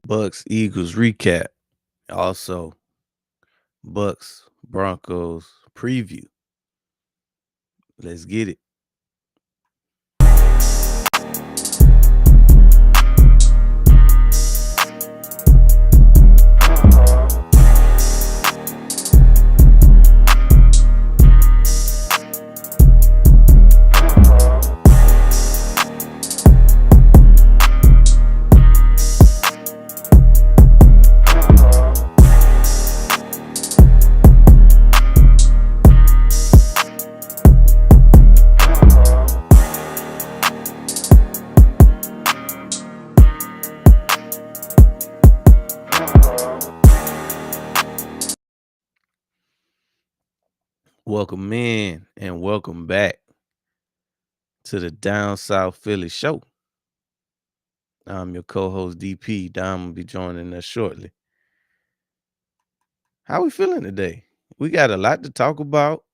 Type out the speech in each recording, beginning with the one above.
Bucks Eagles recap. Also, Bucks Broncos preview. Let's get it. Welcome in and welcome back to the Down South Philly show. I'm your co-host DP. Dom will be joining us shortly. How we feeling today? We got a lot to talk about.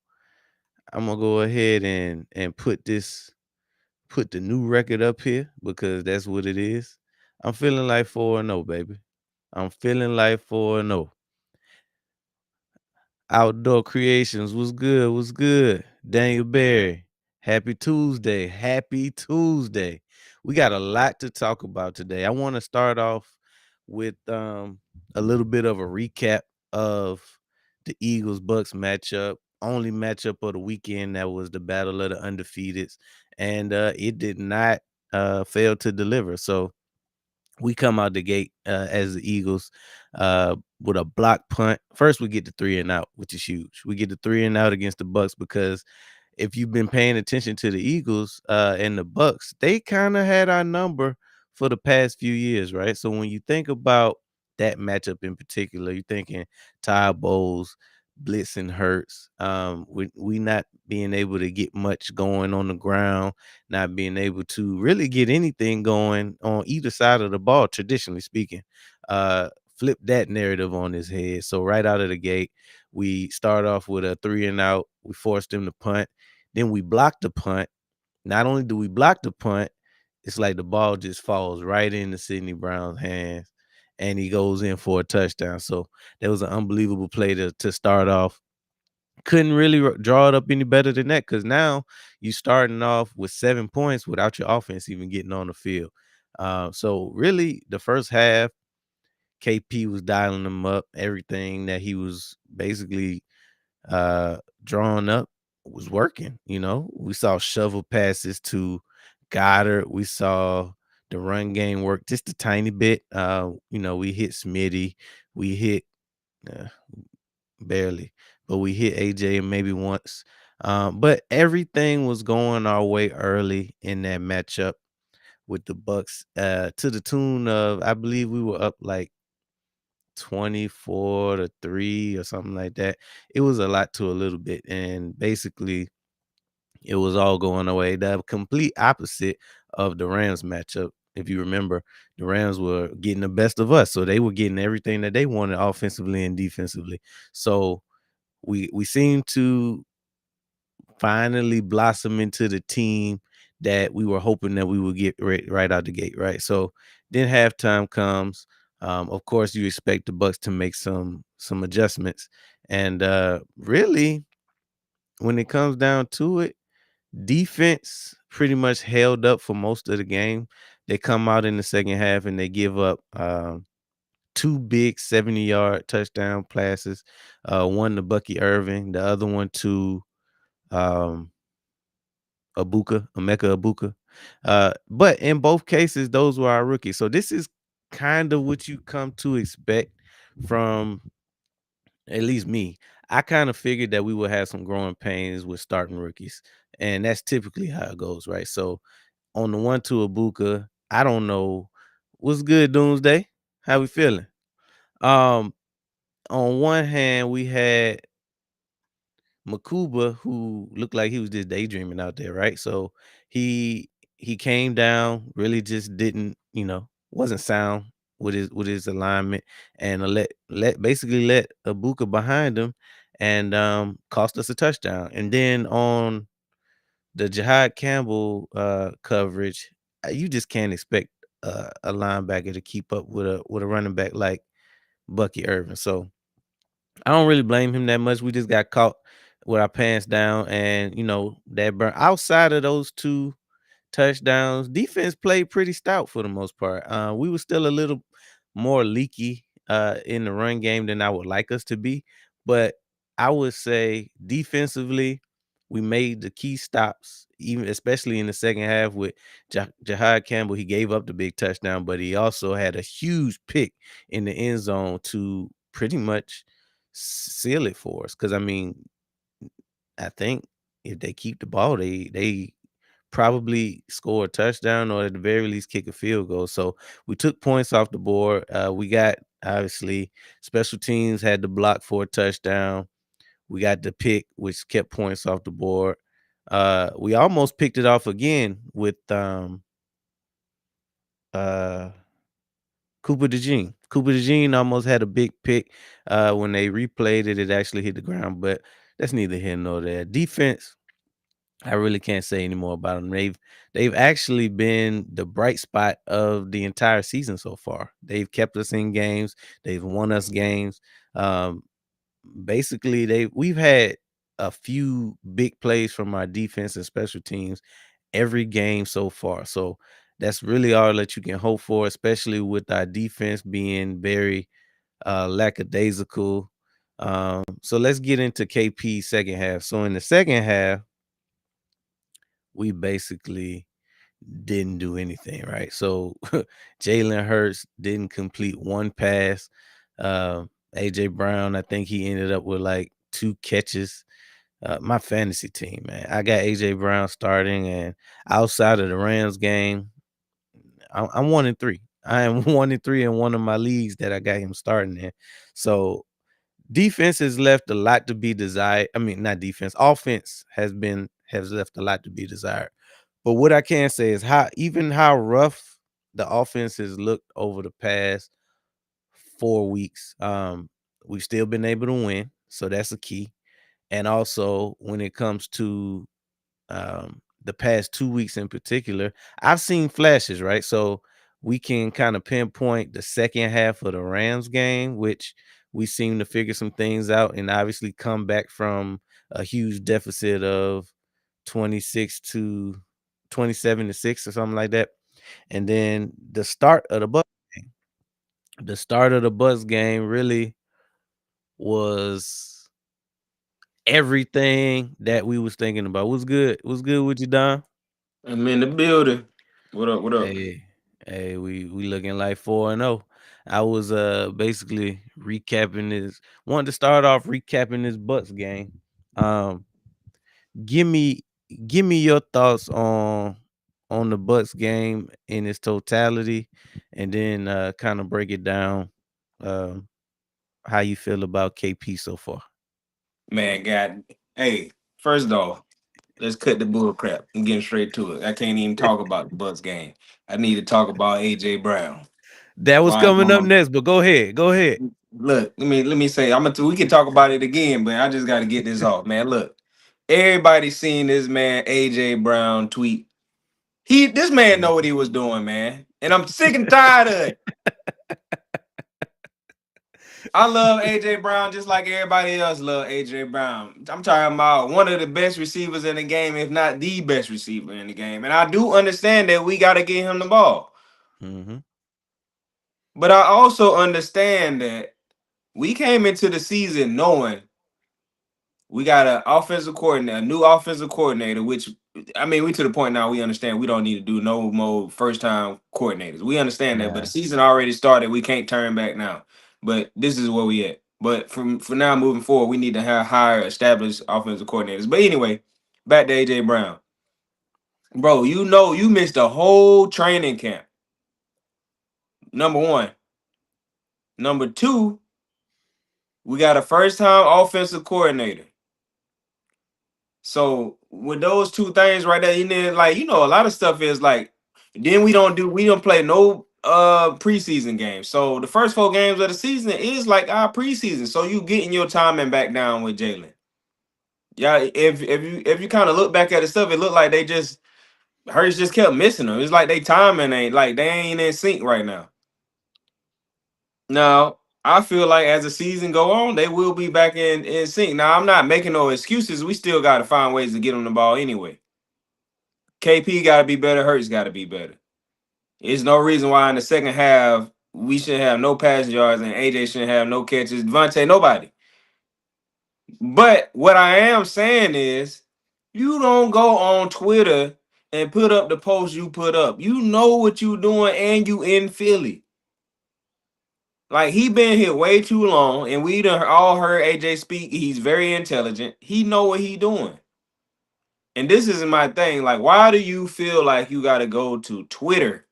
I'm gonna go ahead and put the new record up here because that's what it is. I'm feeling like 4-0, baby. I'm feeling like 4-0. Outdoor Creations, what's good? What's good? Daniel Berry, happy Tuesday. Happy Tuesday. We got a lot to talk about today. I want to start off with a little bit of a recap of the Eagles Bucks matchup. Only matchup of the weekend, that was the battle of the undefeateds, and it did not fail to deliver. So we come out the gate as the Eagles with a block punt. First, we get the 3-and-out, which is huge. We get the 3-and-out against the Bucks because if you've been paying attention to the Eagles and the Bucks, they kind of had our number for the past few years, right? So when you think about that matchup in particular, you're thinking Ty Bowles, Blitz and Hurts. We not being able to get much going on the ground, not being able to really get anything going on either side of the ball, traditionally speaking. Flip that narrative on his head. So right out of the gate, we start off with a 3-and-out. We forced them to punt. Then we block the punt. Not only do we block the punt, it's like the ball just falls right into Sidney Brown's hands and he goes in for a touchdown. So that was an unbelievable play to start off. Couldn't really draw it up any better than that because now you starting off with 7 points without your offense even getting on the field. So really, the first half, KP was dialing them up. Everything that he was basically drawing up was working. We saw shovel passes to Goddard. We saw the run game work just a tiny bit. We hit Smitty. We hit uh, barely, but we hit AJ maybe once. But everything was going our way early in that matchup with the Bucks, to the tune of, I believe we were up like 24-3 or something like that. It was a lot to a little bit, and basically it was all going away. The complete opposite of the Rams matchup. If you remember, the Rams were getting the best of us, so they were getting everything that they wanted offensively and defensively. So we seem to finally blossom into the team that we were hoping that we would get right out the gate, right? So then halftime comes. Of course, you expect the Bucks to make some adjustments, and really, when it comes down to it, defense pretty much held up for most of the game. They come out in the second half and they give up two big 70-yard touchdown passes. One to Bucky Irving, the other one to um, Emeka Ibuka. But in both cases, those were our rookies. So this is kind of what you come to expect from, at least me. I kind of figured that we would have some growing pains with starting rookies. And that's typically how it goes, right? So on the one to Ibuka, I don't know. What's good, Doomsday? How we feeling? Um, on one hand, we had Makuba, who looked like he was just daydreaming out there, right? So he he came down, really just didn't, wasn't sound with his alignment, and let Abuka behind him, and cost us a touchdown. And then on the Jahad Campbell coverage, you just can't expect a linebacker to keep up with a running back like Bucky Irvin. So I don't really blame him that much. We just got caught with our pants down, and that burn. Outside of those two touchdowns, defense played pretty stout for the most part. We were still a little more leaky in the run game than I would like us to be, but I would say defensively, we made the key stops, even especially in the second half with Jahad Campbell. He gave up the big touchdown, but he also had a huge pick in the end zone to pretty much seal it for us. Because I mean, I think if they keep the ball, they probably score a touchdown or at the very least kick a field goal. So we took points off the board. We got obviously special teams had the block for a touchdown. We got the pick, which kept points off the board. We almost picked it off again with uh Cooper DeJean. Cooper DeJean almost had a big pick. When they replayed it, it actually hit the ground, but that's neither here nor there. Defense, I really can't say any more about them. They've actually been the bright spot of the entire season so far. They've kept us in games. They've won us games. Um, Basically, we've had a few big plays from our defense and special teams every game so far. So that's really all that you can hope for, especially with our defense being very lackadaisical. So let's get into KP's second half. So in the second half, we basically didn't do anything, right? So Jalen Hurts didn't complete one pass. AJ Brown, I think he ended up with like two catches. My fantasy team, man, I got AJ Brown starting, and outside of the Rams game, I'm 1-3. I am 1-3 in one of my leagues that I got him starting in. So defense has left a lot to be desired. I mean, not defense, offense has left a lot to be desired. But what I can say is how rough the offense has looked over the past 4 weeks. We've still been able to win, so that's a key. And also, when it comes to the past 2 weeks in particular, I've seen flashes, right? So we can kind of pinpoint the second half of the Rams game, which we seem to figure some things out and obviously come back from a huge deficit of 26 to 27-6 or something like that. And then game. The start of the Bucs game really was everything that we was thinking about. Was good with you, Don? I'm in the building. What up? What up? Hey, hey, we looking like 4-0. I was basically recapping this. Wanted to start off recapping this Bucks game. Um, give me give me your thoughts on the Bucks game in its totality, and then kind of break it down. Um, how you feel about KP so far? Man, God. Hey, first off, let's cut the bull crap and get straight to it. I can't even talk about the Bucks game. I need to talk about AJ Brown. That was Why? coming up next, but go ahead, go ahead. Look, let me say, we can talk about it again, but I just got to get this off, man. Look, everybody seen this man AJ Brown tweet. This man know what he was doing, man, and I'm sick and tired of it. I love AJ Brown just like everybody else love AJ Brown. I'm talking about one of the best receivers in the game, if not the best receiver in the game. And I do understand that we got to get him the ball. Mhm. But I also understand that we came into the season knowing we got an offensive coordinator, a new offensive coordinator, which I mean, we to the point now we understand we don't need to do no more first time coordinators. We understand that, but the Yeah. season already started. We can't turn back now. But this is where we at. But from for now moving forward, we need to have higher established offensive coordinators. But anyway, back to AJ Brown. Bro, you know you missed a whole training camp. Number one. Number two, we got a first time offensive coordinator. So with those two things right there, and then like a lot of stuff is like then we don't play no preseason games. So the first 4 games of the season is like our preseason. So you getting your timing back down with Jalen. Yeah, if you kind of look back at the stuff, it looked like they just Hurts just kept missing them. It's like they timing ain't like they ain't in sync right now. Now, I feel like as the season go on, they will be back in sync. Now, I'm not making no excuses. We still got to find ways to get them the ball anyway. KP got to be better. Hurts got to be better. There's no reason why in the second half we shouldn't have no passing yards and AJ shouldn't have no catches. Devontae, nobody. But what I am saying is, you don't go on Twitter and put up the post you put up. You know what you doing, and you in Philly. Like he been here way too long, and we done all heard AJ speak. He's very intelligent. He know what he doing. And this is my thing. Like, why do you feel like you got to go to Twitter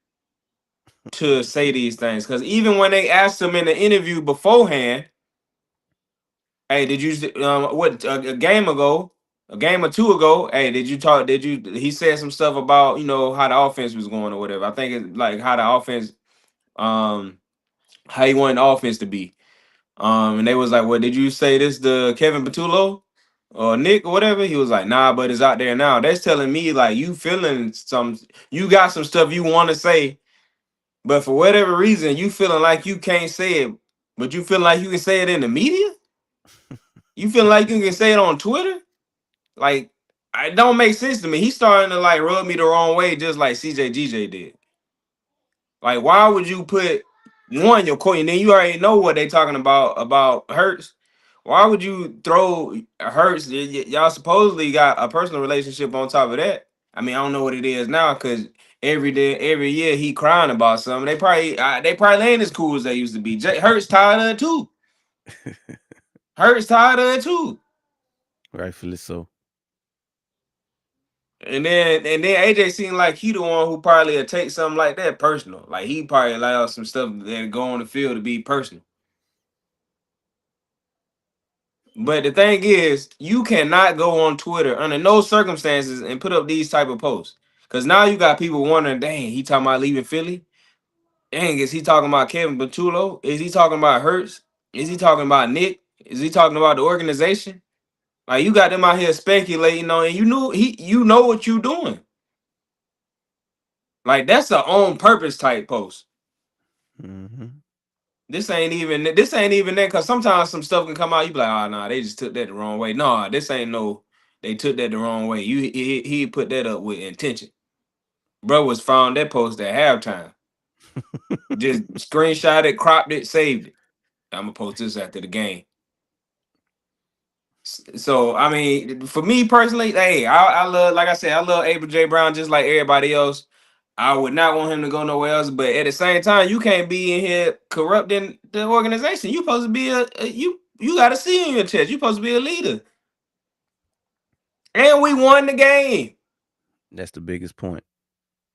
to say these things? Because even when they asked him in the interview beforehand, hey, did you what a game ago, a game or two ago? Hey, did you talk? Did you? He said some stuff about how the offense was going or whatever. I think it's like how the offense, um, how he wanted the offense to be. And they was like, "Well, did you say this to Kevin Patullo or Nick or whatever?" He was like, "Nah, but it's out there now." That's telling me like you feeling some, you got some stuff you want to say, but for whatever reason you feeling like you can't say it, but you feel like you can say it in the media. You feel like you can say it on Twitter. Like, it don't make sense to me. He's starting to like rub me the wrong way, just like CJ did. Like, why would you put one your court, and then you already know what they talking about Hurts? Why would you throw Hurts? Y'all supposedly got a personal relationship on top of that. I mean, I don't know what it is now because every day, every year he crying about something. They probably ain't as cool as they used to be. Hurts tired of it too. Hurts tired of it too. Rightfully so. And then AJ seemed like he the one who probably would take something like that personal. Like he probably allow some stuff that go on the field to be personal. But the thing is, you cannot go on Twitter under no circumstances and put up these type of posts. Cause now you got people wondering, dang, he talking about leaving Philly? Dang, is he talking about Kevin Patullo? Is he talking about Hurts? Is he talking about Nick? Is he talking about the organization? Like you got them out here speculating on, and you know what you doing. Like that's a on purpose type post. Hmm. This ain't even that because sometimes some stuff can come out. You be like, oh nah, they just took that the wrong way. No, this ain't no. They took that the wrong way. He put that up with intention. Bro was found that post at halftime. Just screenshot it, cropped it, saved it. I'm gonna post this after the game. So I mean, for me personally, hey, I love, like I said, I love Abel J. Brown just like everybody else. I would not want him to go nowhere else, but at the same time, you can't be in here corrupting the organization. You supposed to be you got a C in your chest. You supposed to be a leader, and we won the game. That's the biggest point.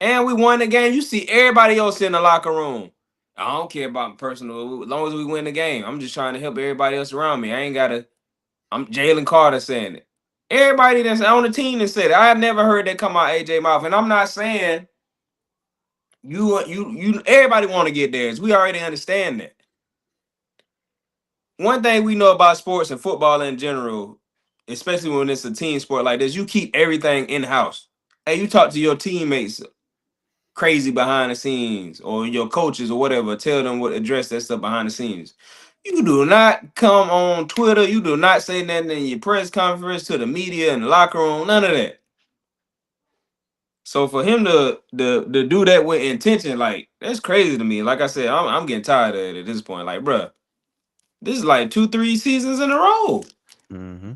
And we won the game. You see everybody else in the locker room. I don't care about personal. As long as we win the game, I'm just trying to help everybody else around me. I ain't gotta. I'm Jalen Carter saying it. Everybody that's on the team that said it. I have never heard that come out AJ mouth. And I'm not saying you everybody want to get theirs. We already understand that. One thing we know about sports and football in general, especially when it's a team sport like this, you keep everything in house. Hey, you talk to your teammates crazy behind the scenes, or your coaches or whatever, tell them what address that stuff behind the scenes. You do not come on Twitter. You do not say nothing in your press conference to the media in the locker room. None of that. So for him to do that with intention, like that's crazy to me. Like I said, I'm getting tired of it at this point. Like, bruh, this is like 2-3 seasons in a row. Hmm.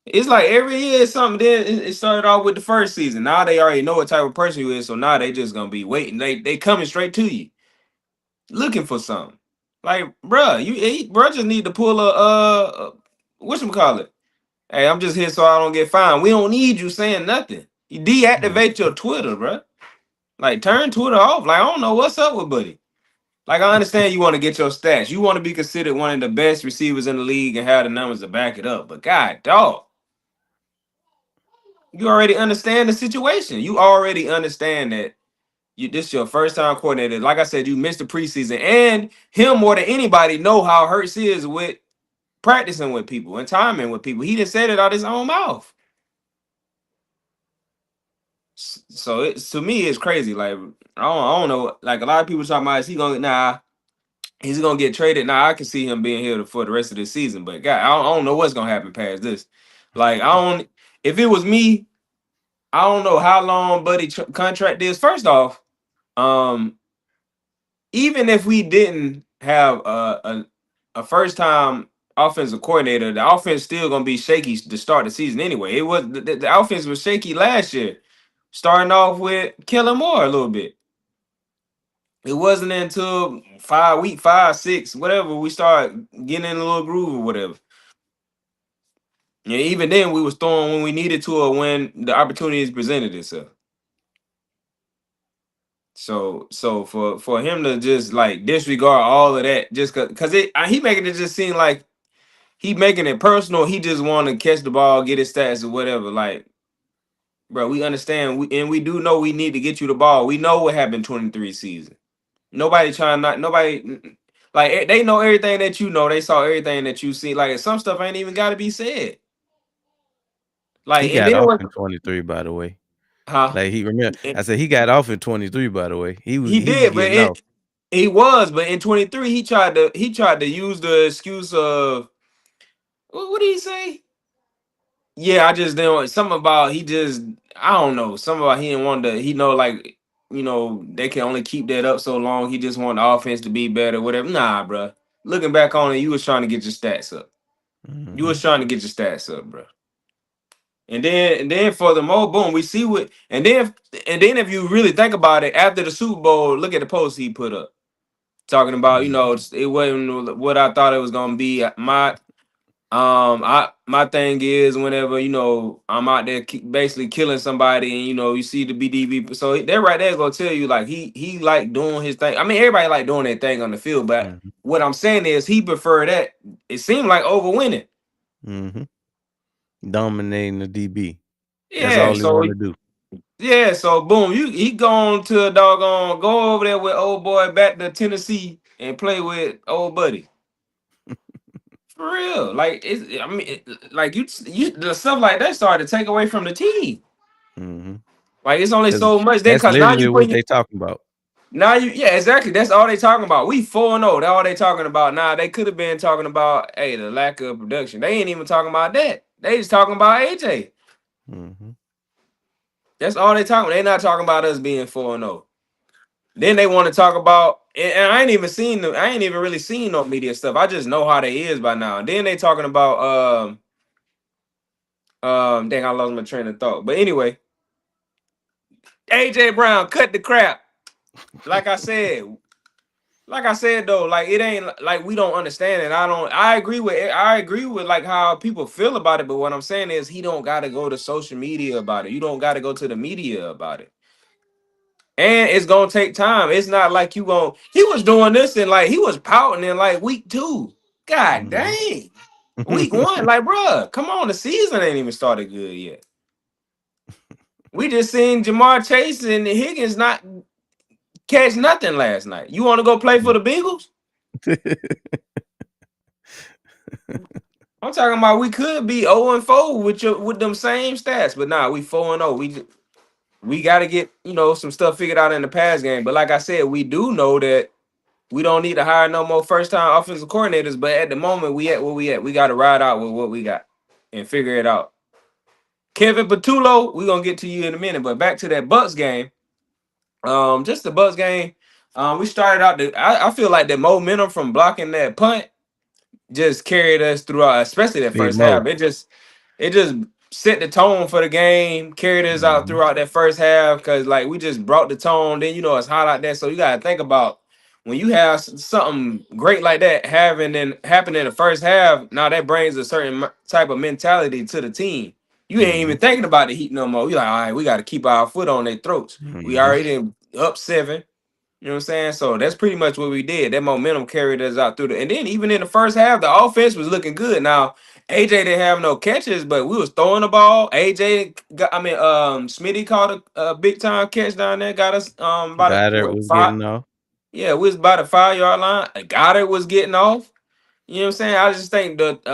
It's like every year it's something. Then it started off with the first season. Now they already know what type of person you is. So now they just gonna be waiting. They coming straight to you, looking for something. Like, bruh, bruh just need to pull a whatchamacallit. Hey, I'm just here so I don't get fined. We don't need you saying nothing. You deactivate your Twitter, bruh. Like, turn Twitter off. Like, I don't know what's up with Buddy. Like, I understand you want to get your stats. You want to be considered one of the best receivers in the league and have the numbers to back it up. But God, dog, you already understand the situation. You already understand that this is your first time coordinator. Like I said, you missed the preseason, and him more than anybody know how Hurts is with practicing with people and timing with people. He just said it out his own mouth. So it's to me it's crazy. Like I don't know. Like a lot of people talking about is he gonna he's gonna get traded. Now I can see him being here for the rest of the season. But God, I don't know what's gonna happen past this. Like I don't. If it was me, I don't know how long Buddy contract is. First off, um, even if we didn't have a first time offensive coordinator, the offense still gonna be shaky to start the season anyway. It was the offense was shaky last year, starting off with Kellen Moore a little bit. It wasn't until week 5, 6, whatever, we start getting in a little groove or whatever. And even then, we was throwing when we needed to or when the opportunities presented itself. So for him to just like disregard all of that just cause he making it just seem like he making it personal. He just want to catch the ball, get his stats or whatever. Like, bro, we understand. We do know we need to get you the ball. We know what happened 23 season. Nobody trying not nobody like they know everything that you know. They saw everything that you see. Like some stuff ain't even got to be said. He Like and got then off what? in 23, by the way. Huh? Like he remember, And I said he got off in 23. By the way, he he was did, but getting off. he was. But in 23, he tried to use the excuse of what did he say? Yeah, I just didn't something about he just I don't know something about he didn't want to he know like they can only keep that up so long. He just want the offense to be better, whatever. Nah, bro. Looking back on it, you was trying to get your stats up. You Hmm. was trying to get your stats up, bro. And then for the mo boom, we see what and then if you really think about it, after the Super Bowl, look at the post he put up talking about it wasn't what I thought it was gonna be. My thing is whenever I'm out there basically killing somebody and you see the BDB, so that right there gonna tell you like he like doing his thing. I mean everybody like doing their thing on the field, but Hmm. what I'm saying is he preferred that. It seemed like over winning. Hmm. Dominating the DB. That's Yeah, all he so want to do. so boom, he gone to a doggone go over there with old boy back to Tennessee and play with old buddy. For real, like I mean, like you the stuff like that started to take away from the team. Hmm. Like it's only Because so much then that's because now literally you what put they talking about. now you yeah exactly that's all they talking about. We 4-0. That's all they talking about. Now they could have been talking about the lack of production. They ain't even talking about that. They just talking about AJ. Hmm. That's all they talking. They not talking about us being 4-0. Then they want to talk about and I ain't even seen I ain't even really seen no media stuff. I just know how they is by now. Then they talking about dang I lost my train of thought. But anyway, AJ Brown cut the crap. Like I said, though, like it ain't like we don't understand it. I agree with like how people feel about it, but what I'm saying is he don't gotta go to social media about it. You don't gotta go to the media about it. And it's gonna take time. It's not like he was doing this and like he was pouting in like week 2. God Hmm. dang. Week 1, like bruh, come on, the season ain't even started good yet. We just seen Jamar Chase and Higgins not catch nothing last night. You want to go play for the Bengals? I'm talking about we could be 0-4 with them same stats, but nah, we 4-0. We got to get some stuff figured out in the pass game. But like I said, we do know that we don't need to hire no more first time offensive coordinators. But at the moment, we at where we at. We got to ride out with what we got and figure it out. Kevin Patullo, we gonna get to you in a minute. But back to that Bucks game. Just the Bucks game. We started out. I feel like the momentum from blocking that punt just carried us throughout, especially that Big first half. Mo. It just set the tone for the game, carried us out Hmm. throughout that first half because like we just brought the tone. Then it's hot out there, so you gotta think about when you have something great like that having and happen in the first half. Now that brings a certain type of mentality to the team. You ain't Hmm. even thinking about the Heat no more. You like, all right, we got to keep our foot on their throats. We Hmm. already up 7. You know what I'm saying? So that's pretty much what we did. That momentum carried us out through and then even in the first half, the offense was looking good. Now, AJ didn't have no catches, but we was throwing the ball. AJ got, I mean, Smitty caught a big time catch down there, got us about a Goddard what was five? getting off. Yeah, we was about a 5 yard line. Goddard was getting off. You know what I'm saying? I just think that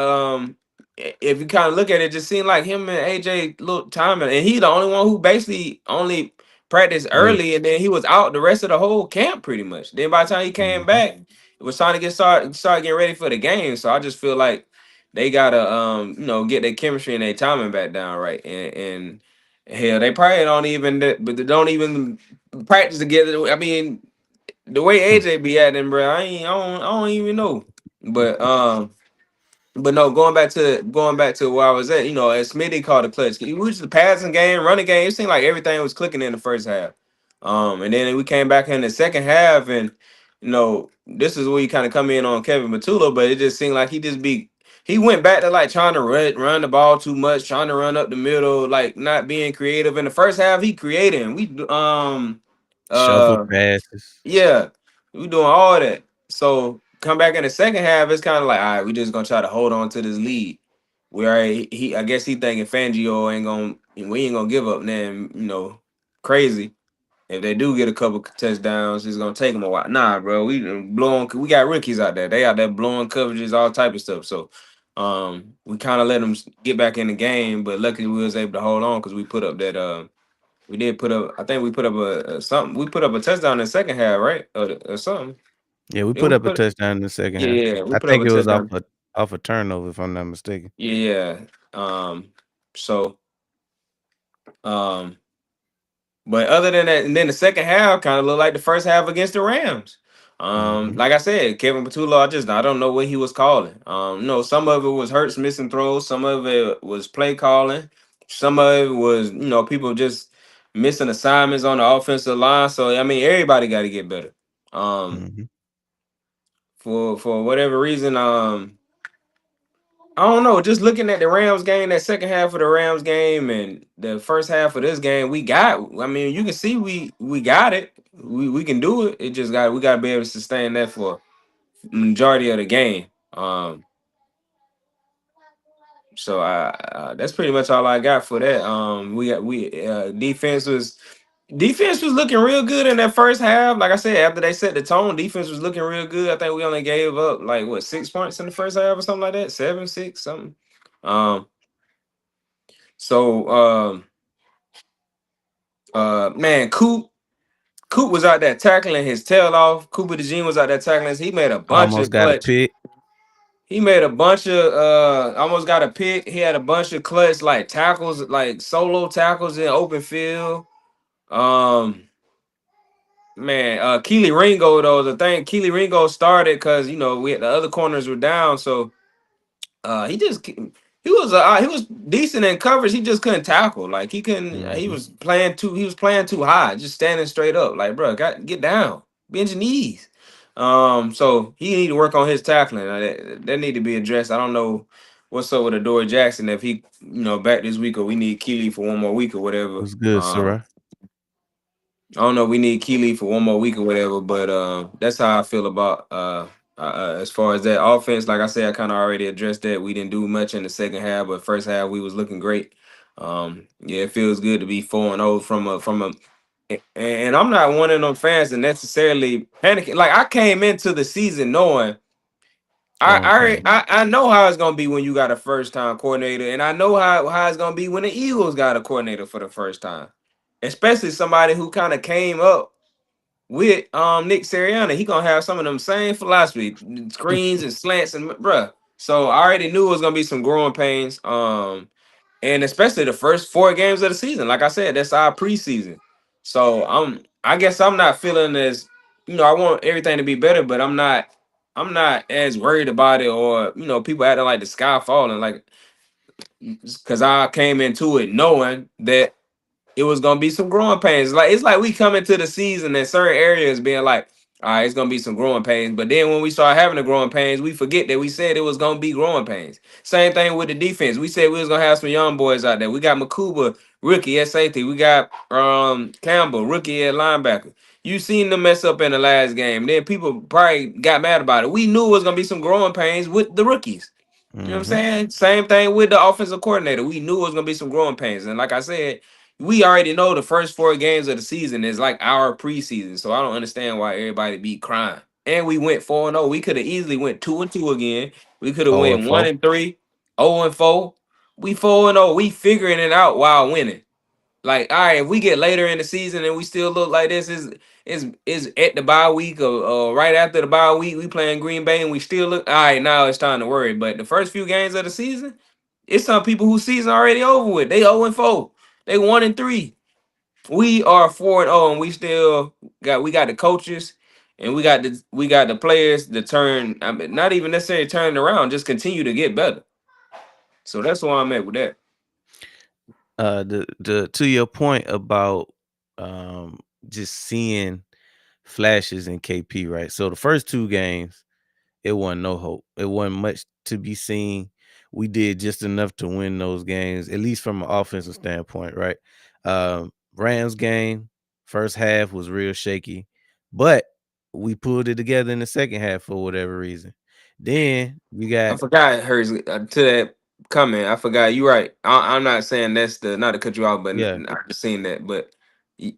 if you kind of look at it, it just seemed like him and AJ little timing, and he the only one who basically only practiced Play. early, and then he was out the rest of the whole camp pretty much. Then by the time he came Mhm. back, it was trying to start getting ready for the game. So I just feel like they gotta get their chemistry and their timing back down right, and hell, they probably but they don't even practice together. I mean, the way AJ be acting, bro, I don't even know, but But no, going back to where I was at, as Smitty called the clutch, it was the passing game, running game. It seemed like everything was clicking in the first half. And then we came back in the second half, and this is where you kind of come in on Kevin Matula, but it just seemed like he went back to like trying to run the ball too much, trying to run up the middle, like not being creative. In the first half, he created, and Shuffle uh passes. yeah, we doing all that. So come back in the second half, it's kind of like, all right, we just gonna try to hold on to this lead. Where I guess he thinking Fangio we ain't gonna give up. Then crazy. If they do get a couple touchdowns, it's gonna take them a while. Nah, bro, we done blowing. We got rookies out there. They out there blowing coverages, all type of stuff. So, we kind of let them get back in the game, but luckily we was able to hold on because we put up that. We did put up. I think we put up a something. We put up a touchdown in the second half, right? Or something. Yeah, we Yeah, put we up a put. touchdown in the second Yeah, half. yeah, we I put up think a it was touchdown. off a turnover, if I'm not mistaken. Yeah. So. Um. But other than that, and then the second half kind of looked like the first half against the Rams. Mhm. Like I said, Kevin Patullo, I don't know what he was calling. Some of it was Hurts missing throws, some of it was play calling, some of it was people just missing assignments on the offensive line. So I mean, everybody got to get better. Um, Mhm. for whatever reason, I don't know. Just looking at the Rams game, that second half of the Rams game and the first half of this game, we got. I mean, you can see we got it. We can do it. It just got we got to be able to sustain that for majority of the game. So that's pretty much all I got for that. We defense was looking real good in that first half. Like I said, after they set the tone, defense was looking real good. I think we only gave up like what 6 points in the first half or something like that, 7, 6, something. Um, so man, Coop was out there tackling his tail off. Cooper DeJean was out there tackling. He made a bunch Almost of got a clutch. pick. He made a bunch of almost got a pick. He had a bunch of clutch like tackles, like solo tackles in open field. Um man, Keely Ringo though, the thing Keely Ringo started because we the other corners were down, so he was decent in coverage. He just couldn't tackle. Like he couldn't. He Mhm. was playing too. He was playing too high. Just standing straight up. Like bro, got get down. Bend your knees. So he need to work on his tackling. That need to be addressed. I don't know what's up with Adoree Jackson if he back this week or we need Keely for one more week or whatever. Was good, Sarah. I don't know. We need Keely for one more week or whatever, but that's how I feel about as far as that offense. Like I said, I kind of already addressed that. We didn't do much in the second half, but first half we was looking great. Yeah, it feels good to be 4-0 and I'm not one of them fans that necessarily panicking. Like I came into the season knowing Growing pain. I know how it's gonna be when you got a first time coordinator, and I know how it's gonna be when the Eagles got a coordinator for the first time, especially somebody who kind of came up with Nick Sirianni. He gonna have some of them same philosophy, screens and slants and bruh. So I already knew it was gonna be some growing pains. And especially the first 4 games of the season. Like I said, that's our preseason. So I guess I'm not feeling as I want everything to be better, but I'm not as worried about it or people acting like the sky falling, like because I came into it knowing that it was gonna be some growing pains. Like it's like we come into the season in certain areas being like, all right, it's gonna be some growing pains. But then when we start having the growing pains, we forget that we said it was gonna be growing pains. Same thing with the defense. We said we was gonna have some young boys out there. We got Makuba, rookie at safety. We got Campbell, rookie at linebacker. You seen them mess up in the last game. Then people probably got mad about it. We knew it was gonna be some growing pains with the rookies. You know what I'm Mhm. saying? Same thing with the offensive coordinator. We knew it was gonna be some growing pains. And like I said, we already know the first 4 games of the season is like our preseason. So I don't understand why everybody be crying. And we went 4-0. We could have easily went 2-2 again. We could have Oh, and went one four. and three. 0-4. We 4-0. We figuring it out while winning. Like, all right, if we get later in the season and we still look like this, is at the bye week or right after the bye week, we playing Green Bay and we still look all right. Now it's time to worry. But the first few games of the season, it's some people whose season already over with. They 0-4. They 1-3. We are 4-0, and we got the coaches and we got the players to turn. I mean, not even necessarily turn it around, just continue to get better. So that's why I'm at with that. The to your point about just seeing flashes in KP, right? So the first two games, it wasn't no hope. It wasn't much to be seen. We did just enough to win those games, at least from an offensive standpoint, right? Rams game, first half was real shaky, but we pulled it together in the second half for whatever reason. Then we I got forgot hers to that comment. I forgot. You right. I'm not saying that's the not to cut you off, but yeah, I just seen that. But y-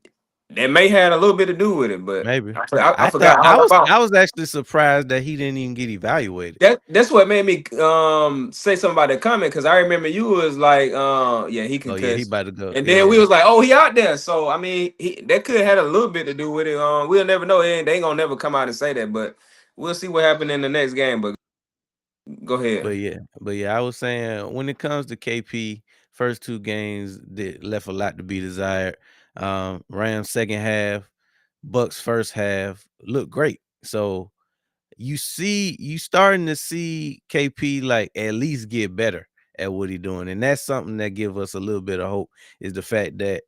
that may had a little bit to do with it. But maybe. I I forgot thought all about I was actually surprised that he didn't even get evaluated. that. That's what made me say something about that comment because I remember you was like, yeah, he Oh yeah, he concussed. about to go. And then we Yeah. was like, "Oh, he out there." So I mean, that could have had a little bit to do with it. We'll never know. They ain't gonna never come out and say that, but we'll see what happened in the next game. But go ahead. But yeah, I was saying when it comes to KP, first two games that left a lot to be desired. Rams second half, Bucks first half looked great. So you starting to see KP like at least get better at what he doing, and that's something that give us a little bit of hope. Is the fact that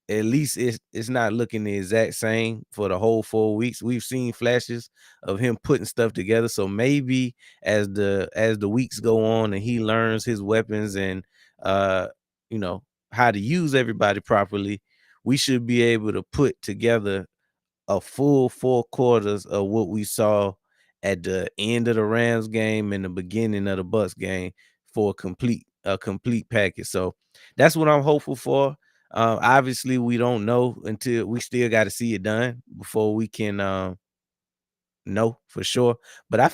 at least it's not looking the exact same for the whole 4 weeks. We've seen flashes of him putting stuff together. So maybe as the weeks go on and he learns his weapons and uh you know how to use everybody properly, we should be able to put together a full 4 quarters of what we saw at the end of the Rams game and the beginning of the Bucks game for a complete package. So that's what I'm hopeful for. Obviously, we don't know until we still got to see it done before we can know for sure. But I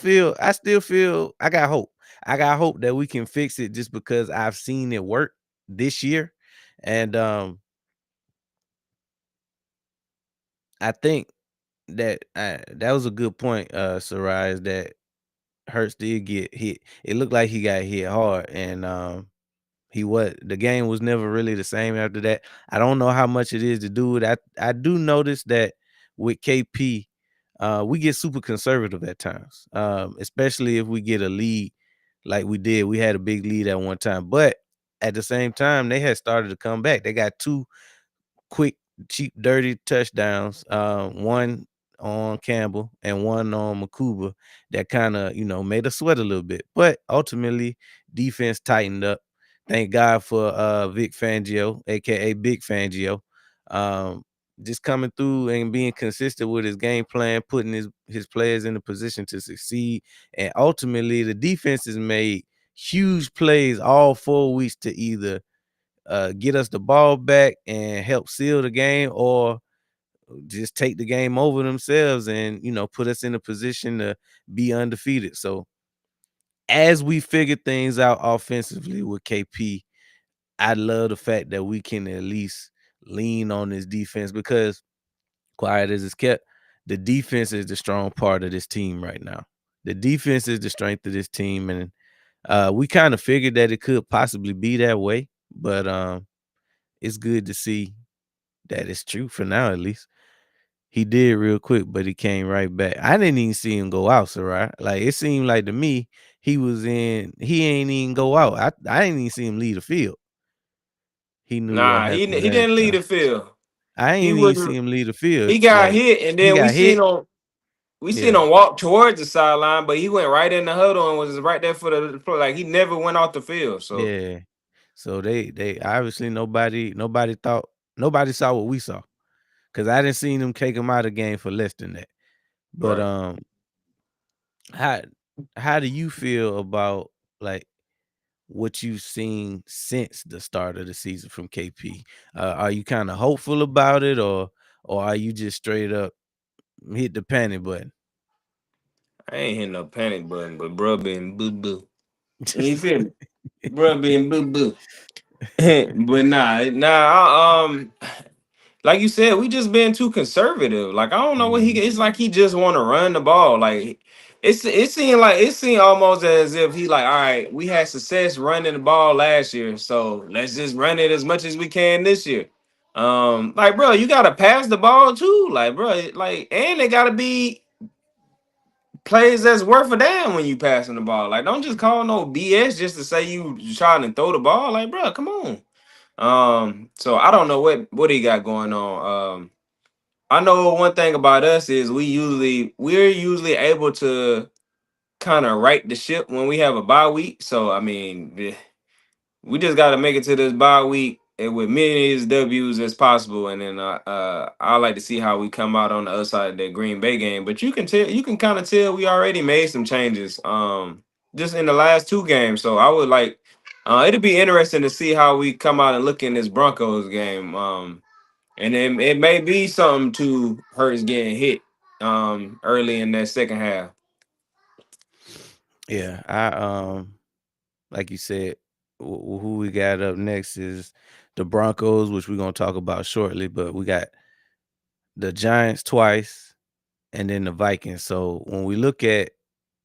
still feel I got hope. I got hope that we can fix it just because I've seen it work this year, and I think that was a good point, Sarai, is that Hurts did get hit. It looked like he got hit hard, and the game was never really the same after that. I don't know how much it is to do with. I do notice that with KP, we get super conservative at times, especially if we get a lead like we did. We had a big lead at one time, but at the same time, they had started to come back. They got two quick, cheap, dirty touchdowns. One on Campbell and one on Makuba that kind of made us sweat a little bit. But ultimately, defense tightened up. Thank God for Vic Fangio, aka Big Fangio. Um, just coming through and being consistent with his game plan, putting his players in a position to succeed. And ultimately, the defense has made huge plays all 4 weeks to either get us the ball back and help seal the game, or just take the game over themselves and put us in a position to be undefeated. So as we figure things out offensively with KP, I love the fact that we can at least lean on this defense because quiet as it's kept, the defense is the strong part of this team right now. The defense is the strength of this team, and we kind of figured that it could possibly be that way, but it's good to see that it's true for now, at least. He did real quick, but he came right back. I didn't even see him go out, so right. Like it seemed like to me he ain't even go out. I didn't even see him leave the field. He knew what Nah, happened he last didn't lead time. the field. I He ain't even see wasn't. him leave the field. He got Like hit, and he then we got seen hit. him. We seen Yeah. him walk towards the sideline, but he went right in the huddle and was right there for the play. Like he never went off the field. So Yeah. So they obviously nobody saw what we saw. Cause I didn't see them take him out of the game for less than that. But right. how how do you feel about like what you've seen since the start of the season from KP? Are you kind of hopeful about it, or are you just straight up hit the panic button? I ain't hitting no panic button, but bro been boo boo. You feel me? bro being boo boo. But like you said, we just been too conservative. Like I don't know what he. Mhm. It's like he just want to run the ball. Like it seemed almost as if he like, all right, we had success running the ball last year, so let's just run it as much as we can this year. Like bro, you gotta pass the ball too. Like bro, like and they gotta be plays that's worth a damn when you passing the ball. Like don't just call no BS just to say you trying to throw the ball. Like bro, come on. So I don't know what he got going on. I know one thing about us is we're usually able to kind of right the ship when we have a bye week. So I mean, we just got to make it to this bye week and with many as W's as possible, and then I like to see how we come out on the other side of that Green Bay game. But you can kind of tell we already made some changes, just in the last two games. So I would like, it'd be interesting to see how we come out and look in this Broncos game. And then it may be something to Hurts getting hit, early in that second half. Yeah, like you said, who we got up next is the Broncos, which we're gonna talk about shortly. But we got the Giants twice, and then the Vikings. So when we look at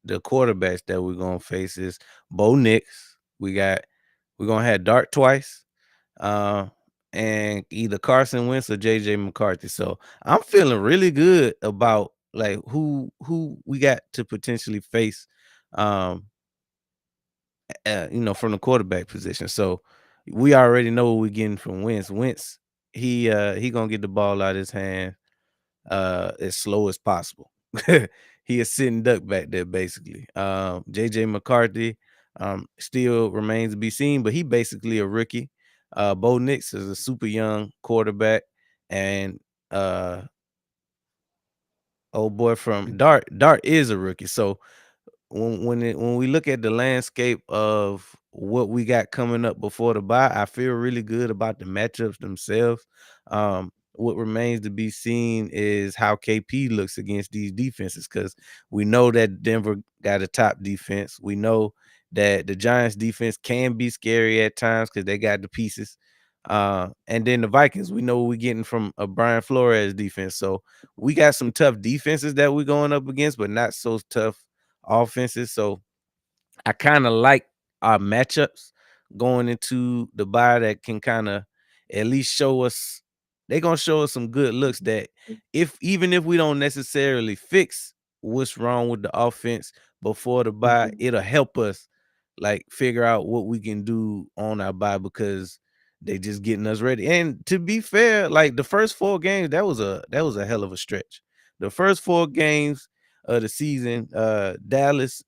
the quarterbacks that we're gonna face is Bo Nix. We're gonna have Dart twice, uh, and either Carson Wentz or JJ McCarthy. So I'm feeling really good about like who we got to potentially face, um, from the quarterback position. So we already know what we're getting from Wentz. Wentz, he gonna get the ball out of his hand as slow as possible. He is sitting duck back there basically. JJ McCarthy still remains to be seen, but he basically a rookie. Bo Nix is a super young quarterback, and old boy from Dart is a rookie. So when we look at the landscape of what we got coming up before the bye, I feel really good about the matchups themselves. What remains to be seen is how KP looks against these defenses because we know that Denver got a top defense. We know that the Giants defense can be scary at times because they got the pieces. And then the Vikings, we know what we're getting from a Brian Flores defense. So we got some tough defenses that we're going up against, but not so tough offenses. So I kind of like our matchups going into the bye that can kind of at least show us they're gonna show us some good looks that if even if we don't necessarily fix what's wrong with the offense before the bye, it'll help us like figure out what we can do on our bye because they just getting us ready. And to be fair, like the first four games, that was a hell of a stretch. The first four games of the season, Dallas,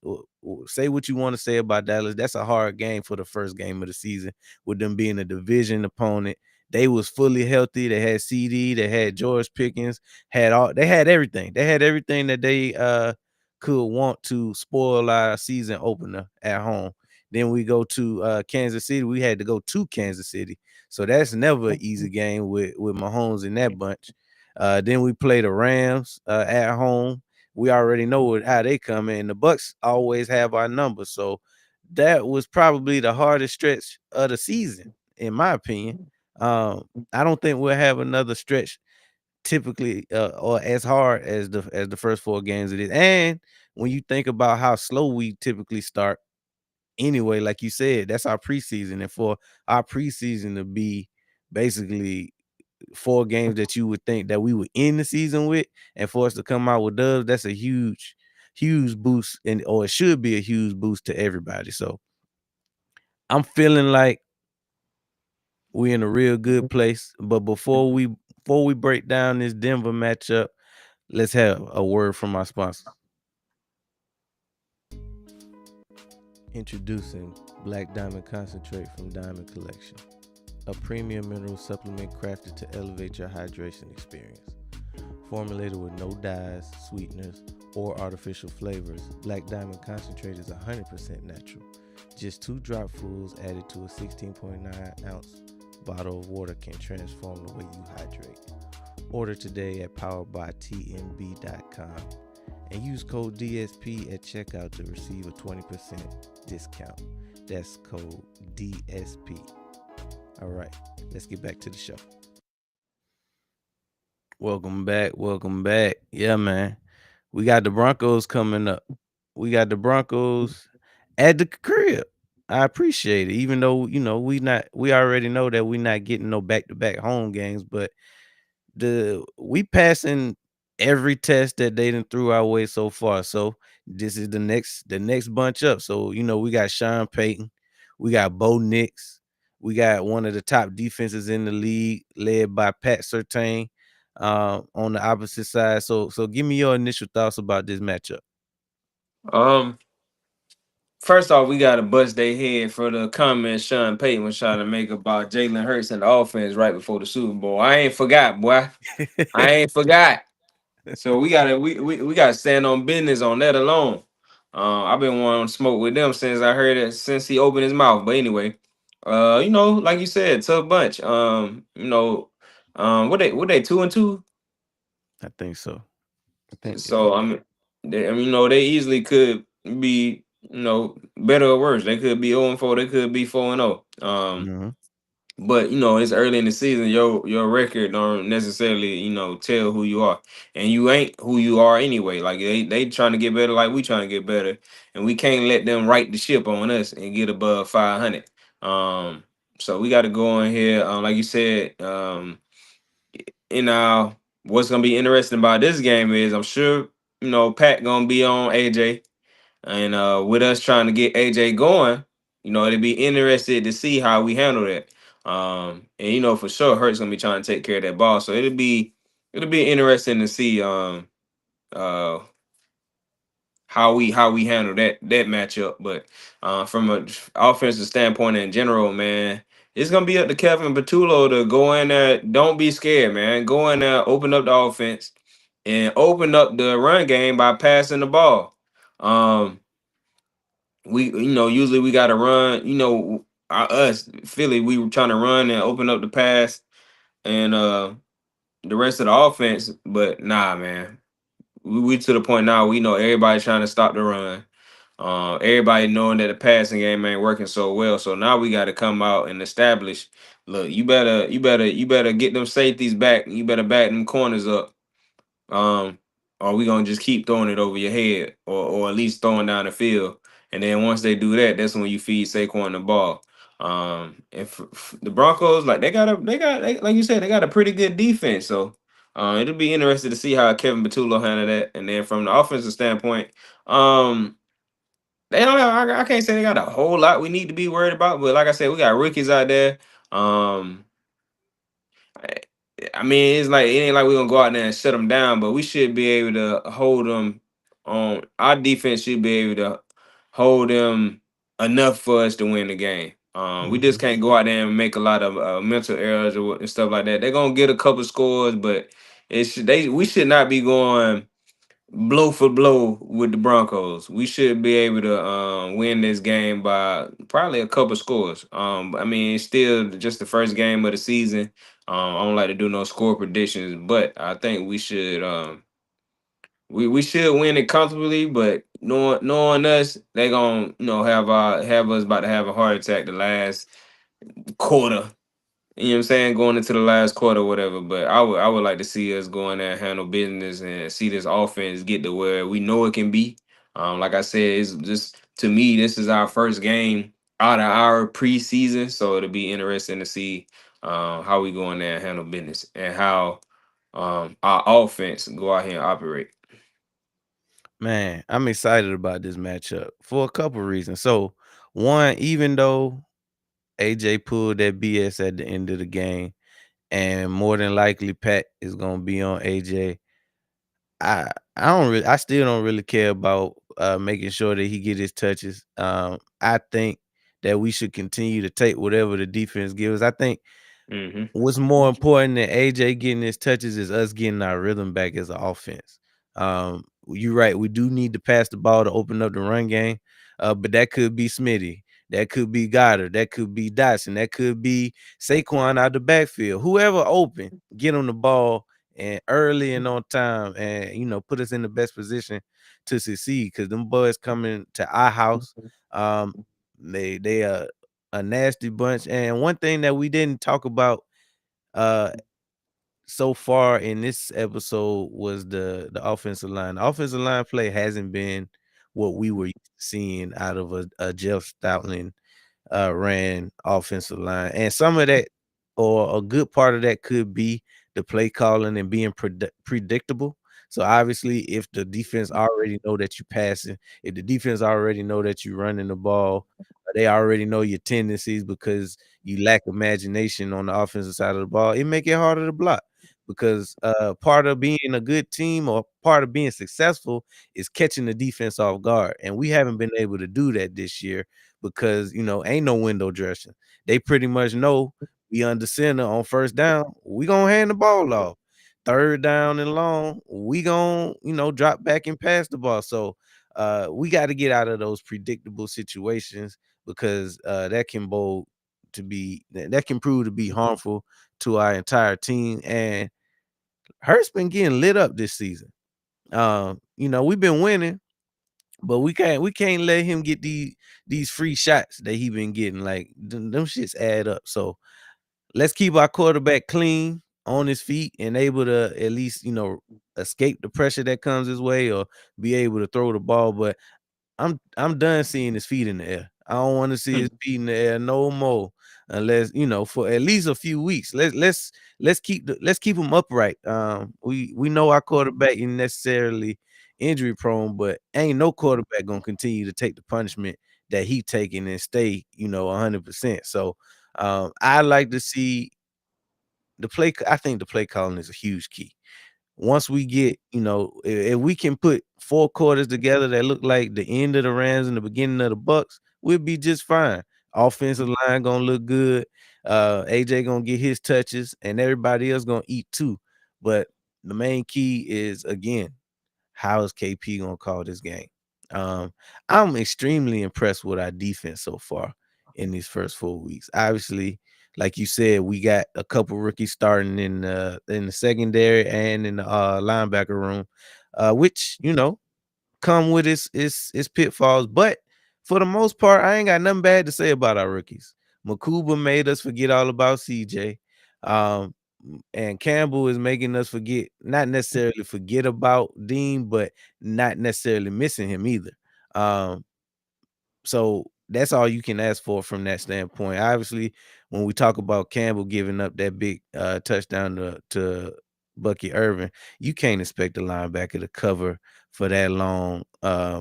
say what you want to say about Dallas. That's a hard game for the first game of the season with them being a division opponent. They was fully healthy. They had CD, they had George Pickens, they had everything. They had everything that they could want to spoil our season opener at home. Then we go to Kansas City. We had to go to Kansas City. So that's never an easy game with Mahomes in that bunch. Then we play the Rams at home. We already know how they come in. The Bucs always have our number. So that was probably the hardest stretch of the season, in my opinion. I don't think we'll have another stretch typically or as hard as the first four games it is. And when you think about how slow we typically start, anyway, like you said, that's our preseason. And for our preseason to be basically four games that you would think that we would end the season with, and for us to come out with dubs, that's a huge, huge boost, and or it should be a huge boost to everybody. So I'm feeling like we're in a real good place. But before we break down this Denver matchup, let's have a word from our sponsors. Introducing Black Diamond Concentrate from Diamond Collection, a premium mineral supplement crafted to elevate your hydration experience. Formulated with no dyes, sweeteners, or artificial flavors, Black Diamond Concentrate is 100% natural. Just 2 dropfuls added to a 16.9-ounce bottle of water can transform the way you hydrate. Order today at poweredbytmb.com and use code DSP at checkout to receive a 20% discount. That's code DSP. All right, let's get back to the show. Welcome back. Welcome back. Yeah, man. We got the Broncos coming up. We got the Broncos at the crib. I appreciate it. Even though, we already know that we're not getting no back-to-back home games, but we passing every test that they done threw our way so far. So this is the next bunch up. So we got Sean Payton, we got Bo Nix, we got one of the top defenses in the league, led by Pat Surtain, on the opposite side. So give me your initial thoughts about this matchup. Um, First off, we got to bust their head for the comment Sean Payton was trying to make about Jalen Hurts and the offense right before the Super Bowl. I ain't forgot, boy. I ain't forgot. So we gotta stand on business on that alone. I've been wanting to smoke with them since I heard it since he opened his mouth. But anyway, like you said, tough bunch. What they 2-2? I think so. I think they So they easily could be better or worse. They could be 0-4. They could be 4-0. Mhm. But it's early in the season. Your record don't necessarily tell who you are, and you ain't who you are anyway. Like they trying to get better, like we trying to get better, and we can't let them right the ship on us and get above 500. Um, so we got to go in here, like you said. In what's gonna be interesting about this game is I'm sure Pat gonna be on AJ, and with us trying to get AJ going, it'd be interested to see how we handle that. And for sure, Hurts gonna be trying to take care of that ball, so it'll be interesting to see uh how we handle that matchup. But from a offensive standpoint in general, man, it's gonna be up to Kevin Patullo to go in there. Don't be scared, man. Go in there, open up the offense, and open up the run game by passing the ball. Um, we usually we got to run. Us Philly, we were trying to run and open up the pass and the rest of the offense. But nah, man, we to the point now. We know everybody trying to stop the run. Everybody knowing that the passing game ain't working so well. So now we got to come out and establish. Look, you better get them safeties back. You better back them corners up. Um, or we gonna just keep throwing it over your head, or at least throwing down the field. And then once they do that, that's when you feed Saquon the ball. And the Broncos, like like you said, they got a pretty good defense. So it'll be interesting to see how Kevin Patullo handle that. And then from the offensive standpoint, um, they don't have. I can't say they got a whole lot we need to be worried about. But like I said, we got rookies out there. Um, I mean, it's like it ain't like we're gonna go out there and shut them down, but we should be able to hold them on. Our defense should be able to hold them enough for us to win the game. We just Mhm. can't go out there and make a lot of mental errors and stuff like that. They're gonna get a couple scores, but we should not be going blow for blow with the Broncos. We should be able to win this game by probably a couple scores. I mean, it's still just the first game of the season. I don't like to do no score predictions, but I think we should win it comfortably. But knowing us, they gonna have us about to have a heart attack the last quarter. You know what I'm saying? Going into the last quarter, whatever. But I would like to see us go in there and handle business and see this offense get to where we know it can be. Like I said, it's just to me, this is our first game out of our preseason. So it'll be interesting to see how we go in there and handle business and how our offense go out here and operate. Man, I'm excited about this matchup for a couple reasons. So, one, even though AJ pulled that BS at the end of the game, and more than likely Pat is gonna be on AJ. I still don't really care about making sure that he get his touches. I think that we should continue to take whatever the defense gives. I think Hmm. what's more important than AJ getting his touches is us getting our rhythm back as an offense. You're right. We do need to pass the ball to open up the run game, but that could be Smitty. That could be Goddard. That could be Dotson. That could be Saquon out the backfield. Whoever open, get on the ball and early and on time, and put us in the best position to succeed. Because them boys coming to our house. Um, They are a nasty bunch. And one thing that we didn't talk about uh so far in this episode was the offensive line. The offensive line play hasn't been what we were seeing out of a Jeff Stoutland ran offensive line. And some of that, or a good part of that, could be the play calling and being predictable. So obviously, if the defense already know that you passing, if the defense already know that you running the ball, they already know your tendencies because you lack imagination on the offensive side of the ball, it make it harder to block. Because part of being a good team or part of being successful is catching the defense off guard, and we haven't been able to do that this year because ain't no window dressing. They pretty much know we under center on first down, we gonna hand the ball off. Third down and long, we gonna drop back and pass the ball. So we got to get out of those predictable situations because that can prove to be harmful to our entire team. And Hurts been getting lit up this season. We've been winning, but we can't let him get these free shots that he been getting. Like them shits add up. So let's keep our quarterback clean on his feet and able to at least escape the pressure that comes his way or be able to throw the ball. But I'm done seeing his feet in the air. I don't want to see his feet in the air no more, unless for at least a few weeks. Let's keep him upright. We know our quarterback isn't necessarily injury prone, but ain't no quarterback gonna continue to take the punishment that he taking and stay 100%. So I like to see the play. I think the play calling is a huge key. Once we get, if we can put 4 quarters together that look like the end of the Rams and the beginning of the Bucs, we'll be just fine. Offensive line gonna look good. AJ gonna get his touches, and everybody else gonna eat too. But the main key is again, how is KP gonna call this game? Um, I'm extremely impressed with our defense so far in these first 4 weeks. Obviously, like you said, we got a couple rookies starting in the secondary and in the linebacker room, which come with its pitfalls. But for the most part, I ain't got nothing bad to say about our rookies. Makuba made us forget all about CJ. Um, and Campbell is making us forget, not necessarily forget about Dean, but not necessarily missing him either. Um, so that's all you can ask for from that standpoint. Obviously, when we talk about Campbell giving up that big touchdown to Bucky Irvin, you can't expect the linebacker to cover for that long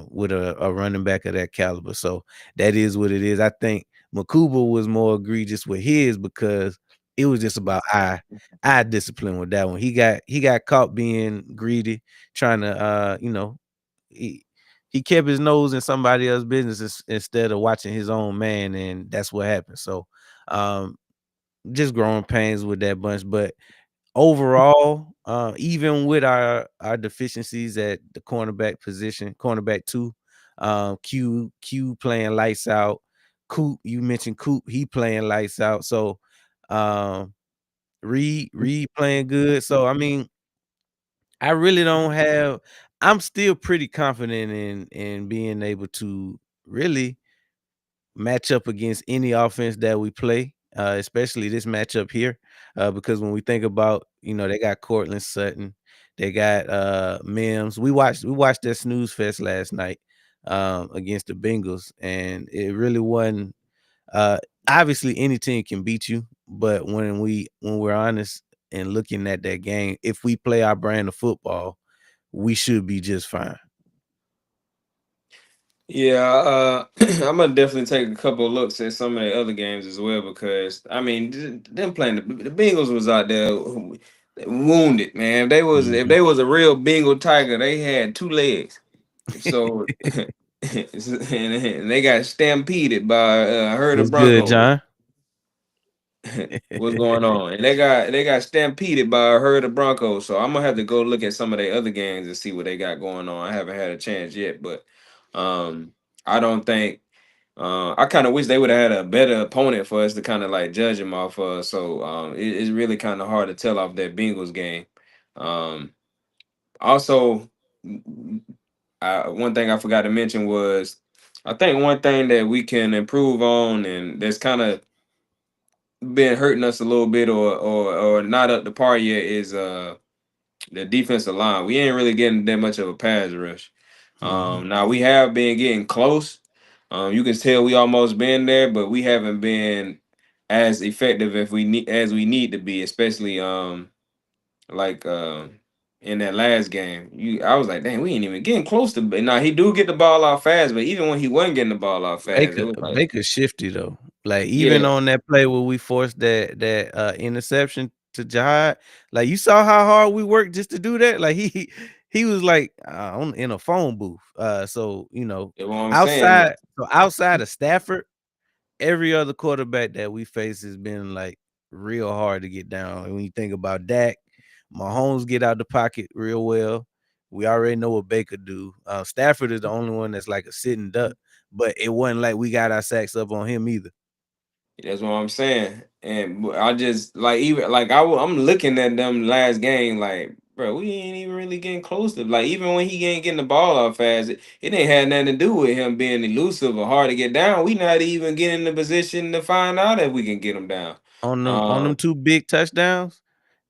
with a running back of that caliber. So that is what it is. I think Makuba was more egregious with his because it was just about eye discipline with that one. He got caught being greedy, trying to he, he kept his nose in somebody else's business instead of watching his own man, and that's what happened. So, um, just growing pains with that bunch. But overall, even with our deficiencies at the cornerback position, cornerback two, Q playing lights out. Coop, you mentioned Coop, he playing lights out. So, um, Reed playing good. So I mean, I really don't have. I'm still pretty confident in being able to really match up against any offense that we play, especially this matchup here. Because when we think about, they got Cortland Sutton, they got Mims. We watched that snooze fest last night against the Bengals, and it really wasn't. Uh, Obviously, any team can beat you, but when we're honest and looking at that game, if we play our brand of football, we should be just fine. Yeah, I'm gonna definitely take a couple of looks at some of the other games as well because I mean, them playing the Bengals was out there wounded, man. If Mhm. they was a real Bengal tiger, they had 2 legs. So and they got stampeded by a herd of What's good, Broncos. John? What's going on? And they got stampeded by a herd of Broncos. So I'm gonna have to go look at some of their other games and see what they got going on. I haven't had a chance yet, but I don't think I kind of wish they would have had a better opponent for us to kind of like judge them off of. So it's really kind of hard to tell off that Bengals game. Um, Also, one thing I forgot to mention was I think one thing that we can improve on, and that's kind of been hurting us a little bit, or not up to par yet, is the defensive line. We ain't really getting that much of a pass rush. Mhm. Now we have been getting close. You can tell we almost been there, but we haven't been as effective if we need as we need to be, especially like in that last game. I was like, dang, we ain't even getting close to. Now he do get the ball out fast, but even when he wasn't getting the ball out fast, it Baker was like, Baker shifty though. Like even yeah, on that play where we forced that interception to Jihad, like you saw how hard we worked just to do that. Like he was like in a phone booth. So you know what I'm saying. outside of Stafford, every other quarterback that we face has been like real hard to get down. And when you think about Dak, Mahomes get out the pocket real well. We already know what Baker do. Stafford is the only one that's like a sitting duck, but it wasn't like we got our sacks up on him either. That's what I'm saying. And I just like even like I'm looking at them last game like, bro, we ain't even really getting close to like even when he ain't getting the ball out fast, it ain't had nothing to do with him being elusive or hard to get down. We not even getting in the position to find out if we can get him down. On them Um, two big touchdowns,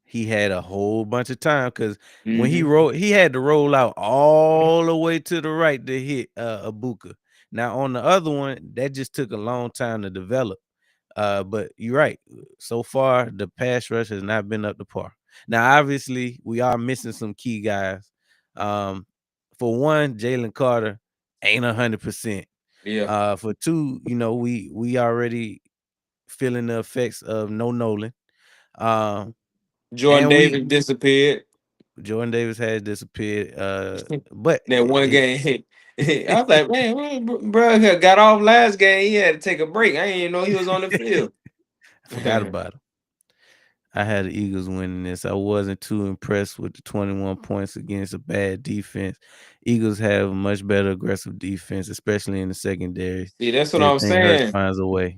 he had a whole bunch of time because when mhm. he had to roll out all the way to the right to hit Abuka. Now on the other one, that just took a long time to develop. But you're right. So far, the pass rush has not been up to par. Now, obviously, we are missing some key guys. Um, for one, Jalen Carter ain't 100%. Yeah. For two, we already feeling the effects of no Nolan. Um, Jordan and we Davis disappeared. Jordan Davis has disappeared. But That one game. I was like, man, bro got off last game. He had to take a break. I didn't even know he was on the field. I forgot about him. I had the Eagles winning this. I wasn't too impressed with the 21 points against a bad defense. Eagles have a much better aggressive defense, especially in the secondary. See, that's what Just I'm think Hurts saying. finds a way.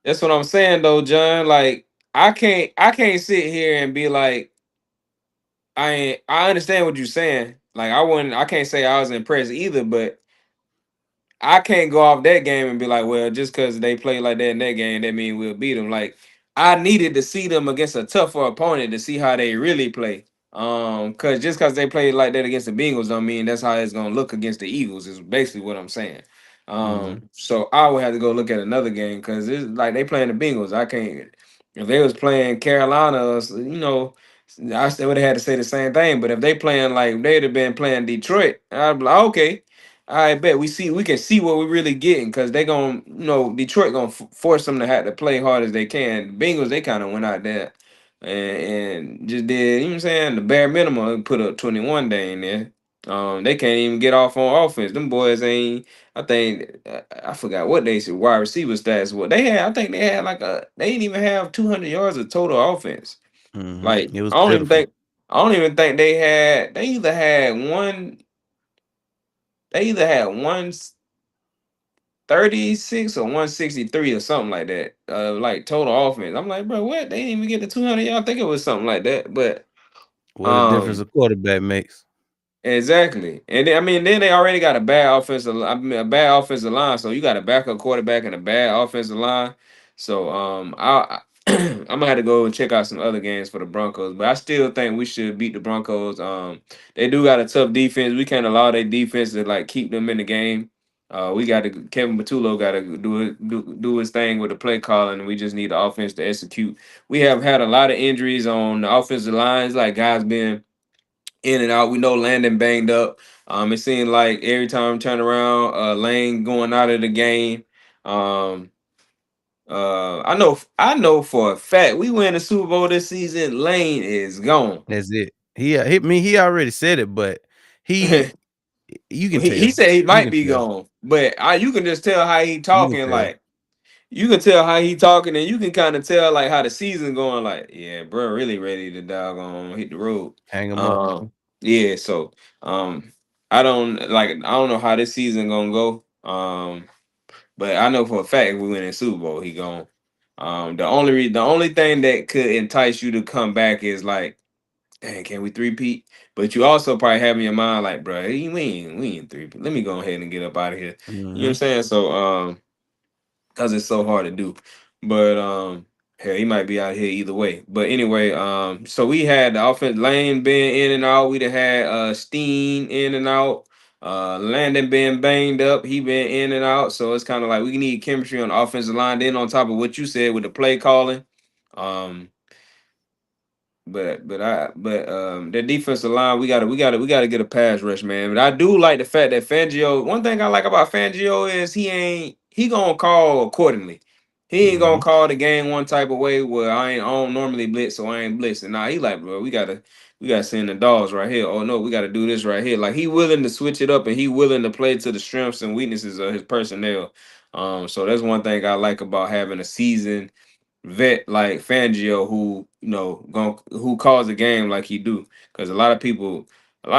That's what I'm saying though, John. Like I can't sit here and be like I understand what you're saying. Like I can't say I was impressed either, but I can't go off that game and be like, well, just because they play like that in that game, that means we'll beat them. Like I needed to see them against a tougher opponent to see how they really play. Cause just because they played like that against the Bengals, don't mean that's how it's gonna look against the Eagles. Is basically what I'm saying. Mhm. So I would have to go look at another game because it's like they playing the Bengals. I can't. If they was playing Carolina, I still would have had to say the same thing. But if they playing like they'd have been playing Detroit, I'd be like, okay. I bet we can see what we really getting because they gonna Detroit gonna force them to have to play hard as they can. The Bengals they kind of went out there and just did what I'm saying the bare minimum and put up 21 day in there. They can't even get off on offense. Them boys ain't. I think I forgot what they said wide receiver stats. What they had, I think they had they didn't even have 200 yards of total offense. Mhm. Like It was I don't even pitiful. think I don't even think they had. They either had one. They either had one 36 or 163 or something like that. Like total offense. I'm like, bro, what? They didn't even get to 200 y'all. I think it was something like that. But What a difference um a quarterback makes. exactly. And then, I mean, then they already got a bad offensive line. So you got a backup quarterback and a bad offensive line. So I'm gonna have to go and check out some other games for the Broncos. But I still think we should beat the Broncos. They do got a tough defense. We can't allow their defense to like keep them in the game. We got to Kevin Batulo got to do his thing with the play calling, and we just need the offense to execute. We have had a lot of injuries on the offensive lines, like guys being in and out. We know Landon banged up. It seemed like every time we turn around, Lane going out of the game. Um, I know for a fact we win the Super Bowl this season. Lane is gone. That's it. He hit me. He already said it, but he, he, you can he tell. said he You might can be tell. gone, but you can just tell how he You can talking. tell. Like you can tell how he talking, and you can kind of tell like how the season going. Like, yeah, bro, really ready to doggone hit the road. Hang him up. Yeah. So, I don't know how this season gonna go. But I know for a fact if we win the Super Bowl, he gone. The only thing that could entice you to come back is like dang, can we three-peat? But you also probably have in your mind like, bro, we ain't three-peat. Let me go ahead and get up out of here. You know what I'm Mhm. saying? So because it's so hard to do. But hell, he might be out here either way. But anyway, so we had the offense Lane being in and out. We'd have had Steen in and out. Landon being banged up, he been in and out. So it's kind of like we need chemistry on the offensive line. Then on top of what you said with the play calling. Um, but the defensive line, we gotta get a pass rush, man. But I do like the fact that Fangio. One thing I like about Fangio is he gonna call accordingly. He ain't gonna Mhm. call the game one type of way where I don't normally blitz, so I ain't blitzing. Nah, he like, bro, we gotta send the dogs right here. Oh no, we gotta do this right here. Like he willing to switch it up and he willing to play to the strengths and weaknesses of his personnel. So that's one thing I like about having a season vet like Fangio who who calls the game like he do, because a lot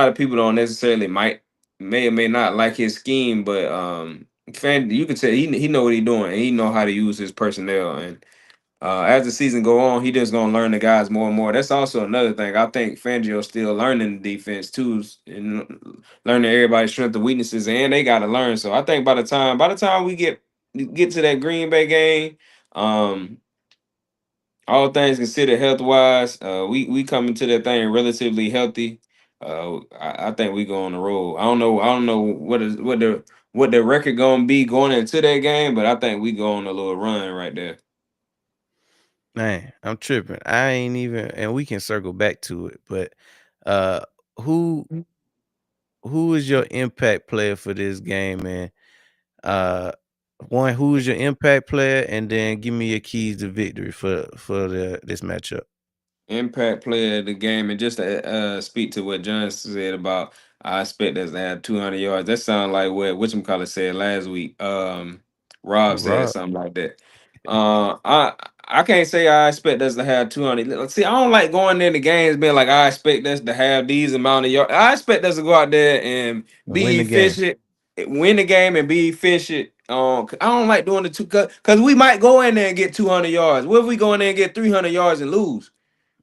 of people don't necessarily may or may not like his scheme, but you can tell he know what he doing and he know how to use his personnel. And as the season go on, he just gonna learn the guys more and more. That's also another thing. I think Fangio still learning the defense too, and learning everybody's strengths and weaknesses, and they got to learn. So I think by the time we get to that Green Bay game, um all things considered, health wise, we coming to that thing relatively healthy. I think we go on the road. I don't know what the record gonna be going into that game, but I think we go on a little run right there. Man, I'm tripping. I ain't even, and we can circle back to it, but uh who who is your impact player for this game, man? Uh One, who is your impact player, and then give me your keys to victory for this matchup. Impact player of the game, and just to speak to what John said about I expect us to have 200 yards. That sound like what whatchamacallit said last week. Rob said Right. something like that. I can't say I expect us to have 200. Let's see, I don't like going into games being like I expect us to have these amount of yards. I expect us to go out there and And win be the game. efficient, win the game and be efficient. I don't like doing the two because we might go in there and get 200 yards. What if we go in there and get 300 yards and lose?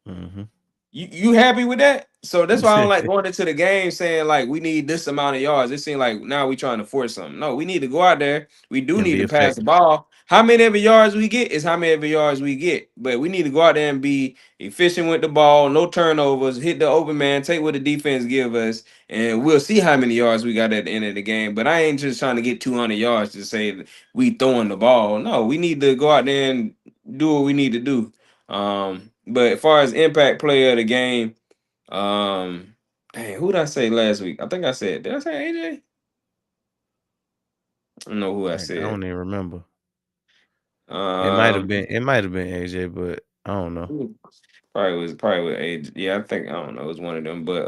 Mhm. You happy with that? So that's why I don't like going into the game saying like we need this amount of yards. It seems like now we trying to force something. No, we need to go out there. We do And need be to pass the effective. ball. How many of the yards we get is how many of the yards we get. But we need to go out there and be efficient with the ball, no turnovers, hit the open man, take what the defense give us, and we'll see how many yards we got at the end of the game. But I ain't just trying to get 200 yards to say that we throwing the ball. No, we need to go out there and do what we need to do. But as far as impact player of the game, dang, who did I say last week? I think I said, did I say AJ? I don't know who I Man, I said. don't even remember. Um, It might have been AJ, but I don't know. probably was AJ. Yeah, I think I don't know. It was one of them. But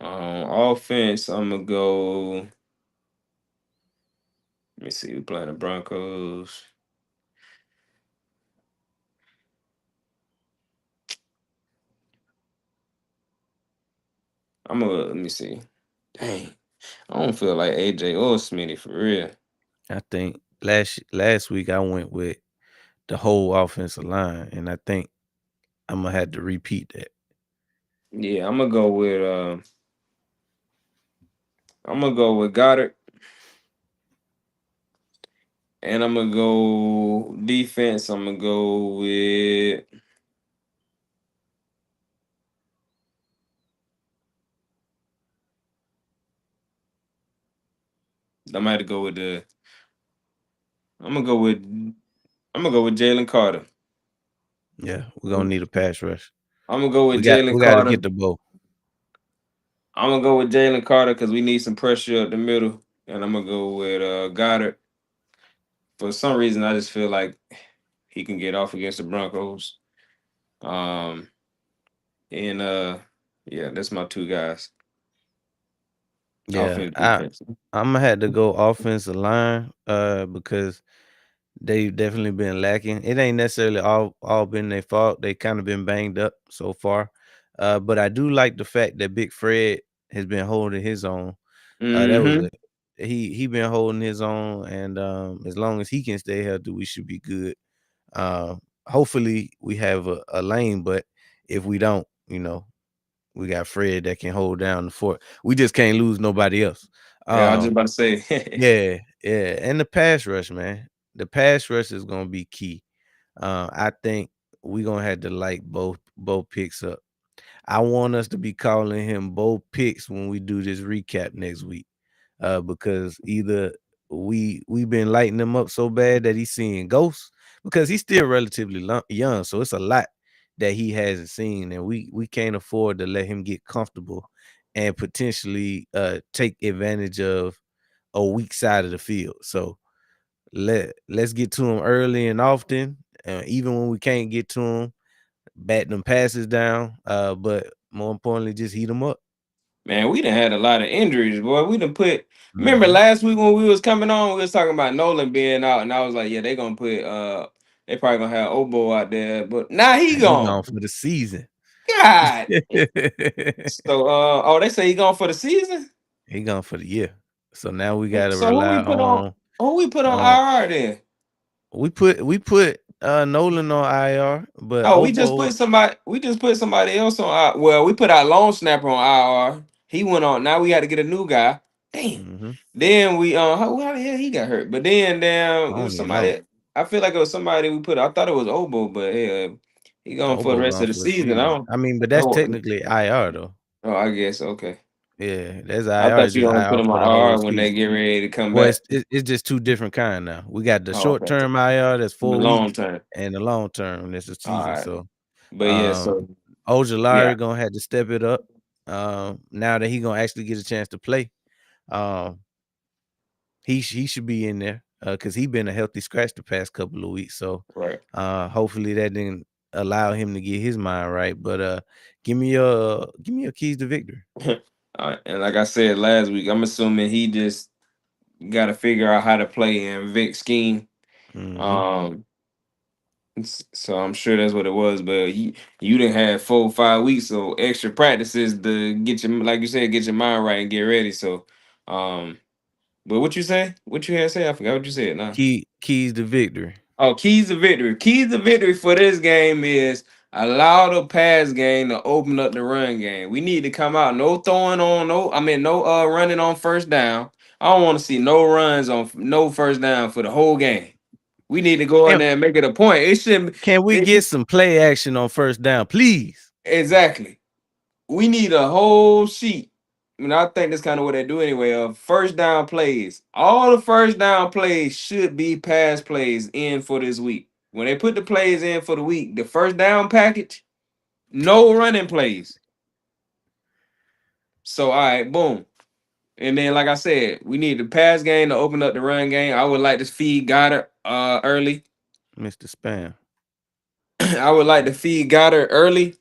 offense, I'm gonna go. Let me see. We playing the Broncos. Let me see. Dang, I don't feel like AJ or Smitty for real. I think last week I went with the whole offensive line, and I think I'm gonna have to repeat that. Yeah, I'm gonna go with Goddard. And I'm gonna go defense. I'm gonna go with. I might have to go with the. I'm gonna go with. I'm gonna go with Jalen Carter. Yeah, we're gonna I'm need a pass rush. gonna go with We got Jalen we got to Carter. get the ball. I'm gonna go with Jalen Carter because we need some pressure up the middle, and I'm gonna go with Goddard. For some reason, I just feel like he can get off against the Broncos. Um, and yeah, that's my two guys. Yeah, Offense, defense. I'm gonna have to go offensive line because they've definitely been lacking. It ain't necessarily all been their fault. They kind of been banged up so far. But I do like the fact that Big Fred has been holding his own. That was Mm-hmm. a he been holding his own, and as long as he can stay healthy, we should be good. hopefully we have a lane, but if we don't, we got Fred that can hold down the fort. We just can't lose nobody else. Yeah, I was just Um, about to say. yeah, yeah, and the pass rush, man. The pass rush is gonna be key. I think we gonna have to light both picks up. I want us to be calling him both picks when we do this recap next week. Because either we've been lighting him up so bad that he's seeing ghosts because he's still relatively young, so it's a lot that he hasn't seen, and we can't afford to let him get comfortable and potentially take advantage of a weak side of the field. So let's get to him early and often, even when we can't get to him, bat them passes down. But more importantly, just heat them up. Man, we done had a lot of injuries, boy. We done put. Remember Hmm. last week when we was coming on, we was talking about Nolan being out, and I was like, yeah, they gonna put they probably gonna have Obo out there, but now he He gone. gone for the season. God. So oh, they say he gone for the season. He gone for the year. So now we gotta So who rely we put on? Who we put on on IR then? we put Nolan on IR, but Oh, we just Obo. put somebody. We just put somebody else on. Well, we put our long snapper on IR. He went on. Now we got to get a new guy. Damn. Mhm. Then we how the hell he got hurt? But then I damn, it don't was even know. somebody. I feel like it was somebody we put. I thought it was Obo, but yeah, he gone for the Obo rest gone of the for the season. I season. don't. I mean, but that's Oh, technically IR though. oh, I guess okay. Yeah, that's I IR. thought It's you just only put IR him for on the whole IR when they season. get ready to come Well, back. it's just two different kind now. We got the Oh, short okay. term IR that's In the 4 weeks, long term. and the long term that's a All season. right. So, But yeah, um, so yeah. Ojulari gonna have to step it up. Now that he gonna actually get a chance to play, um, he should be in there because he been a healthy scratch the past couple of weeks. So, Right. hopefully that didn't allow him to get his mind right. But give me your keys to victory. And like I said last week, I'm assuming he just got to figure out how to play in Vic scheme. Hmm. Um, so I'm sure that's what it was. But you didn't have 4 or 5 weeks, so extra practices to get your, like you said, get your mind right and get ready. So, um, but what you say? What you had to say? I forgot what you said. Now. Keys to victory, Oh, keys to victory. Keys to victory for this game is allow the pass game to open up the run game. We need to come out no throwing on no running on first down. I don't want to see no runs on no first down for the whole game. We need to go in and there and make it a point. It shouldn't can we it, get some play action on first down, please? exactly. We need a whole sheet. I mean, I think that's kind of what they do anyway. Of first down plays, all the first down plays should be pass plays in for this week. When they put the plays in for the week, the first down package, no running plays. So all right, boom. And then, like I said, we need the pass game to open up the run game. I would like to feed Goddard early. Mr. Spam. I would like to feed Goddard early.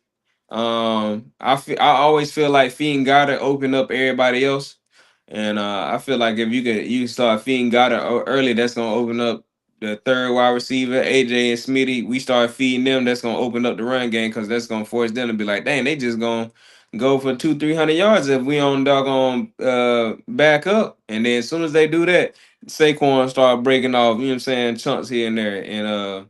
I always feel like feeding Goddard open up everybody else, and I feel like if you start feeding Goddard early, that's gonna open up the third wide receiver, AJ and Smitty. We start feeding them, that's gonna open up the run game because that's gonna force them to be like, dang, they just gonna go for 200-300 yards if we on doggone back up, and then as soon as they do that, Saquon start breaking off, you know what I'm saying, chunks here and there,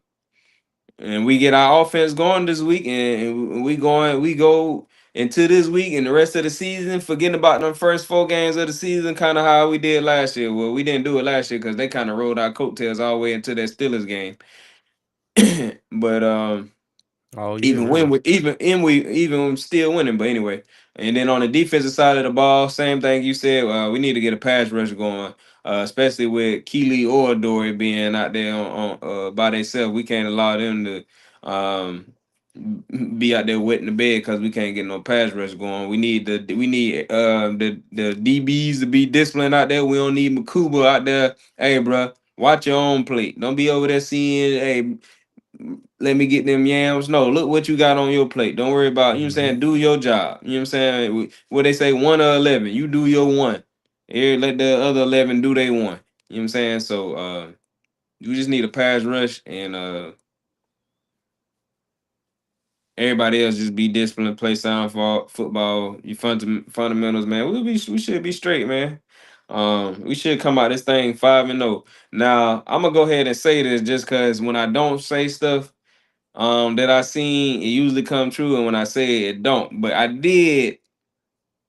and we get our offense going this week, and we go into this week and the rest of the season, forgetting about them first 4 games of the season, kind of how we did last year. Well, we didn't do it last year because they kind of rolled our coattails all the way into that Steelers game. But All year, even when really. we still winning. But anyway, and then on the defensive side of the ball, same thing you said. We need to get a pass rush going, especially with Keely or Dory being out there on by themselves. We can't allow them to be out there wetting the bed because we can't get no pass rush going. We need the DBs to be disciplined out there. We don't need Makuba out there. Hey, bro, watch your own plate. Don't be over there seeing. Hey, let me get them yams. No, look what you got on your plate. Don't worry about, you know what I'm Mhm. saying? Do your job. You know what I'm saying? What they say, 1 or 11. You do your one. Here, let the other 11 do their one. You know what I'm saying? So you just need a pass rush and everybody else just be disciplined, play sound for football. You fundamentals, man. We should be straight, man. We should come out this thing 5-0. Now, I'm gonna go ahead and say this just because when I don't say stuff. that I seen, it usually come true, and when I say it, it don't. But I did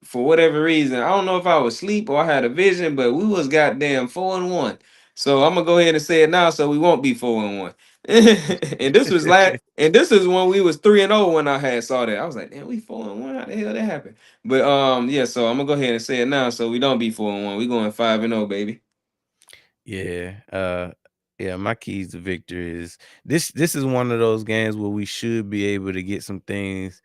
for whatever reason. I don't know if I was asleep or I had a vision, but we was goddamn 4-1. So I'm gonna go ahead and say it now, so we won't be 4-1. And this was last, and this is when we was 3-0 when I had saw that. I was like, damn, we 4-1. How the hell that happened? But yeah. So I'm gonna go ahead and say it now, so we don't be 4-1. We going 5-0, baby. Yeah, yeah, my keys to victory is this is one of those games where we should be able to get some things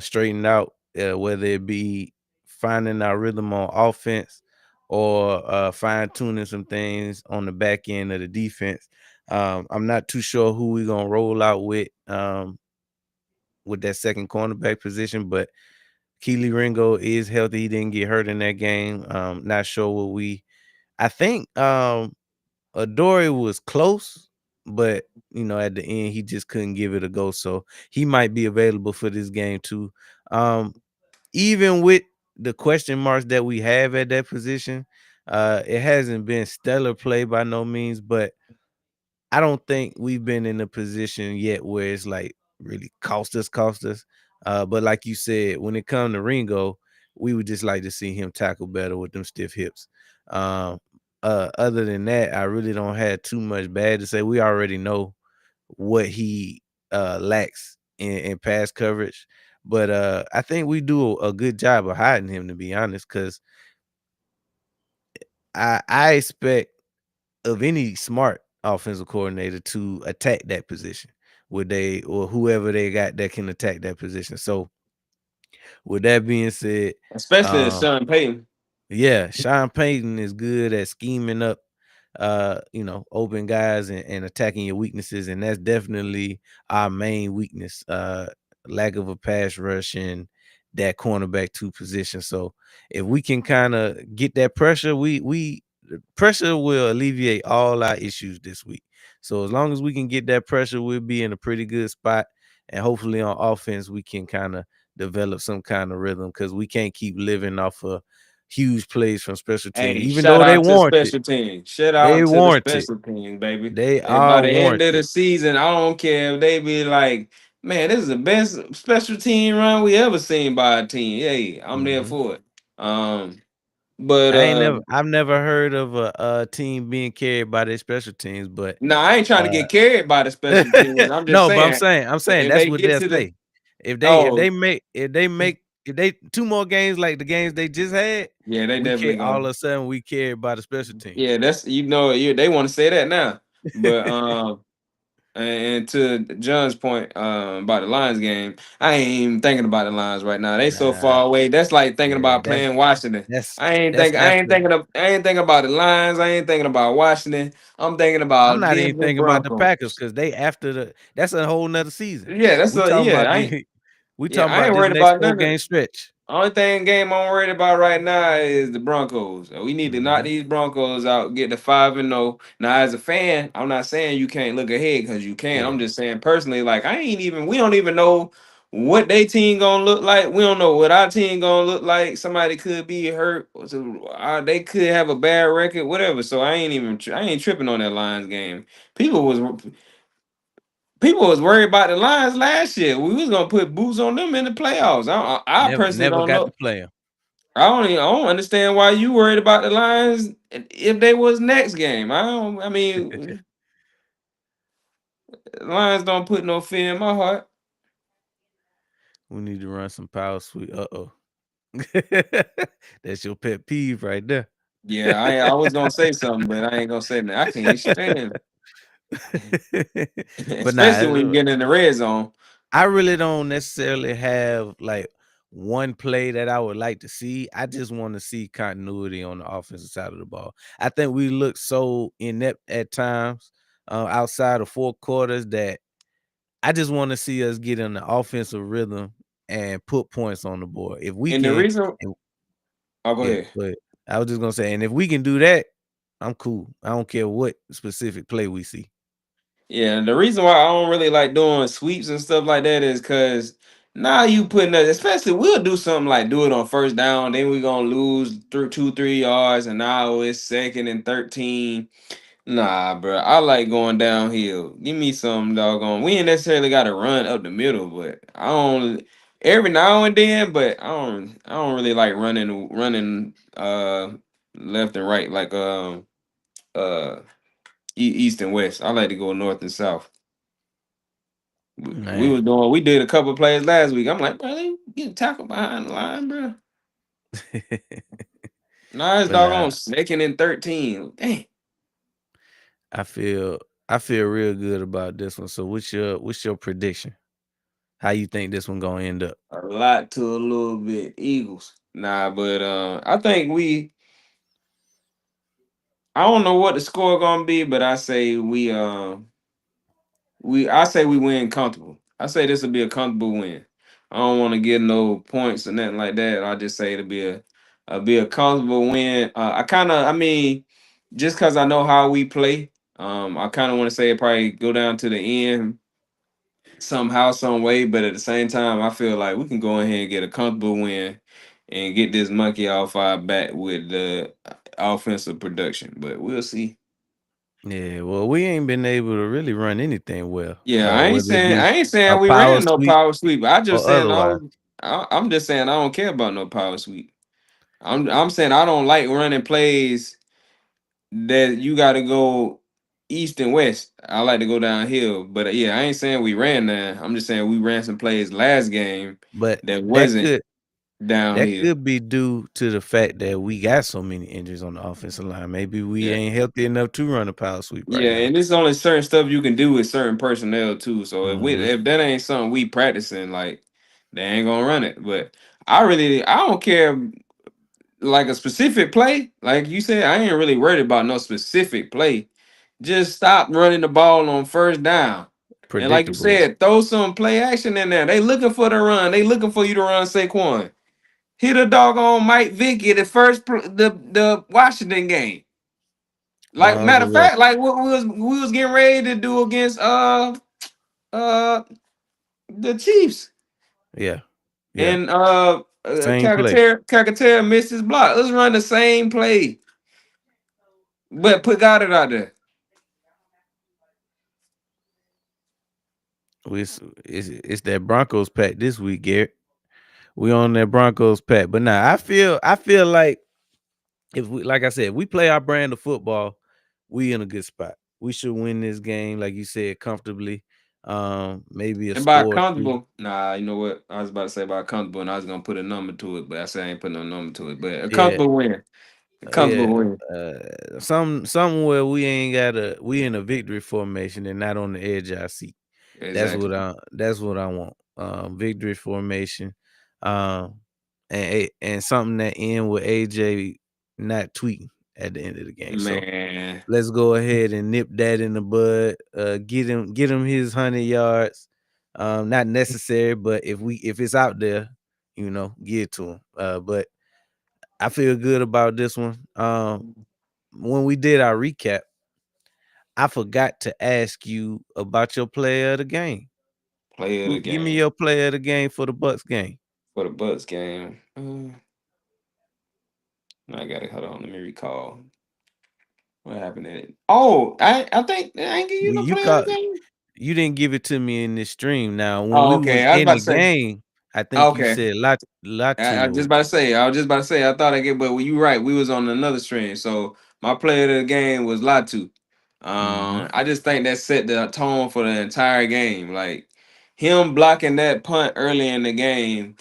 straightened out, whether it be finding our rhythm on offense or fine tuning some things on the back end of the defense. I'm not too sure who we're gonna roll out with that second cornerback position, but Keely Ringo is healthy. He didn't get hurt in that game. Not sure what we I think Adore was close, but at the end he just couldn't give it a go. So he might be available for this game too. Um, Even with the question marks that we have at that position, it hasn't been stellar play by no means, but I don't think we've been in a position yet where it's like really cost us. But like you said, when it comes to Ringo, we would just like to see him tackle better with them stiff hips. Um, Other than that, I really don't have too much bad to say. We already know what he lacks in pass coverage, but I think we do a good job of hiding him, to be honest, because I expect of any smart offensive coordinator to attack that position, would they or whoever they got that can attack that position. So with that being said, Especially as um, Sean Payton. yeah, Sean Payton is good at scheming up, open guys and attacking your weaknesses, and that's definitely our main weakness. Lack of a pass rush and that cornerback two position. So if we can kind of get that pressure, we pressure will alleviate all our issues this week. So as long as we can get that pressure, we'll be in a pretty good spot, and hopefully on offense we can kind of develop some kind of rhythm because we can't keep living off of huge plays from special teams, Hey, even shout though they out to warranted. special teams. Shout They out to the warranted. special teams, baby. They And by are the end of the warranted. season, I don't care if they be like, man, this is the best special team run we ever seen by a team. Hey, I'm there Mhm. for it. But I've never heard of a team being carried by their special teams, but no, I ain't trying to uh get carried by the special teams. I'm just no, but I'm saying, saying I'm saying if that's they what get they'll to the say. If oh they make if they two more games like the games they just had, yeah, they we definitely care all of gonna a sudden we carried by the special yeah, teams. that's they want to say that now. But and to John's point about the Lions game, I ain't even thinking about the Lions right now. They so Nah, far away. That's like thinking yeah, about playing Washington. that's I ain't after. thinking about the Lions. I ain't thinking about Washington. I'm thinking I'm about not even Denver thinking about the Packers Broncos. because they after that's a whole nother season. Yeah, that's We a talking yeah. about the we Yeah, talking I about ain't this worried next about four none of game it. stretch. Only thing game I'm worried about right now is the Broncos. We need to knock Mhm. these Broncos out, get the 5-0. Now, as a fan, I'm not saying you can't look ahead because you can. I'm Yeah. just saying personally, like we don't even know what they team gonna look like. We don't know what our team gonna look like. Somebody could be hurt. So, they could have a bad record, whatever. So I ain't tripping on that Lions game. People was People was worried about the Lions last year. We was gonna put boots on them in the playoffs. I personally Never don't got to know. play them. I don't understand why you worried about the Lions if they was next game. I mean, Lions don't put no fear in my heart. We need to run some power sweep. Uh-oh. That's your pet peeve right there. Yeah, I was gonna say something, but I ain't gonna say that. I can't stand, But especially when you nah, get in the red zone. I really don't necessarily have like one play that I would like to see. I just want to see continuity on the offensive side of the ball. I think we look so inept at times outside of four quarters that I just want to see us get in the offensive rhythm and put points on the board. If we And the can, reason, and- oh, go yeah, ahead. but I was just gonna say, and if we can do that, I'm cool. I don't care what specific play we see. Yeah, the reason why I don't really like doing sweeps and stuff like that is because now you putting us, especially we'll do something like do it on first down, then we're gonna lose through 2, 3 yards, and now it's second and 13. Nah, bro. I like going downhill. Give me some doggone. We ain't necessarily got to run up the middle, but I don't. Every now and then, but I don't really like running left and right like uh east and west. I like to go north and south. We Man. was doing. We did a couple of plays last week. I'm like, bro, they getting tackled behind the line, bro. Nah, it's But nah, doggone second and 13. Dang. I feel I feel real good about this one. So what's your prediction? How you think this one gonna end up? A lot to a little bit. Eagles. Nah, but I think I don't know what the score gonna be, but I say we win comfortable. I say this will be a comfortable win. I don't want to get no points or nothing like that. I just say it'll be a comfortable win. I mean, just cause I know how we play, I kind of want to say it probably go down to the end somehow, some way. But at the same time, I feel like we can go ahead and get a comfortable win and get this monkey off our back with the offensive production. But we'll see. Yeah, well, we ain't been able to really run anything well. Yeah, Whether it be I ain't a saying we power ran no sweep power sweep. I just or saying otherwise. I'm just saying I don't care about no power sweep. I'm saying I don't like running plays that you got to go east and west. I like to go downhill. But yeah, I ain't saying we ran that. I'm just saying we ran some plays last game But that that wasn't could that downhill. could be due to the fact that we got so many injuries on the offensive line. Maybe we Yeah. ain't healthy enough to run a power sweep right Yeah, now. and there's only certain stuff you can do with certain personnel too. So Mhm. if that ain't something we practicing, like they ain't gonna run it. But I don't care like a specific play. Like you said, I ain't really worried about no specific play. Just stop running the ball on first down. And like you Predictable. said, throw some play action in there. They looking for the run. They looking for you to run Saquon. Hit a doggone Mike Vicky the the Washington game. Like Bonds matter and of Russ. fact, like what we was getting ready to do against uh the Chiefs. Yeah. Yeah. And Same play. Calcaterra missed his block. Let's run the same play, but put Goddard out there. It's that Broncos pack this week, Garrett. We on that Broncos pack. But nah, I feel like if we like I said, we play our brand of football, we in a good spot. We should win this game, like you said, comfortably. Maybe a And by score or two. comfortable, nah, you know what? I was about to say by comfortable, and I was gonna put a number to it, but I said I ain't putting no number to it. But a Yeah, comfortable win. A yeah. comfortable win. Somewhere we ain't we in a victory formation and not on the edge of our seat. Exactly. That's what I want. Victory formation. And something that end with AJ not tweeting at the end of the game. So Man. let's go ahead and nip that in the bud. Get him his 100 yards. Not necessary, but if it's out there, give it to him. But I feel good about this one. When we did our recap, I forgot to ask you about your player of the game. Play of the Give me game. your player of the game for the Bucks game. For the Bucks game. I gotta hold on. Let me recall what happened at it. Oh, I think I ain't give you Well, no you play of the caught game. you didn't give it to me in this stream. Now, when Oh, we was okay. I was in about to the say. game, I think you Okay. said I was just Latu. about to say. I was just about to say. I thought I get, but well, you right. We was on another stream, so my player of the game was Latu. Mm-hmm. I just think that set the tone for the entire game. Like him blocking that punt early in the game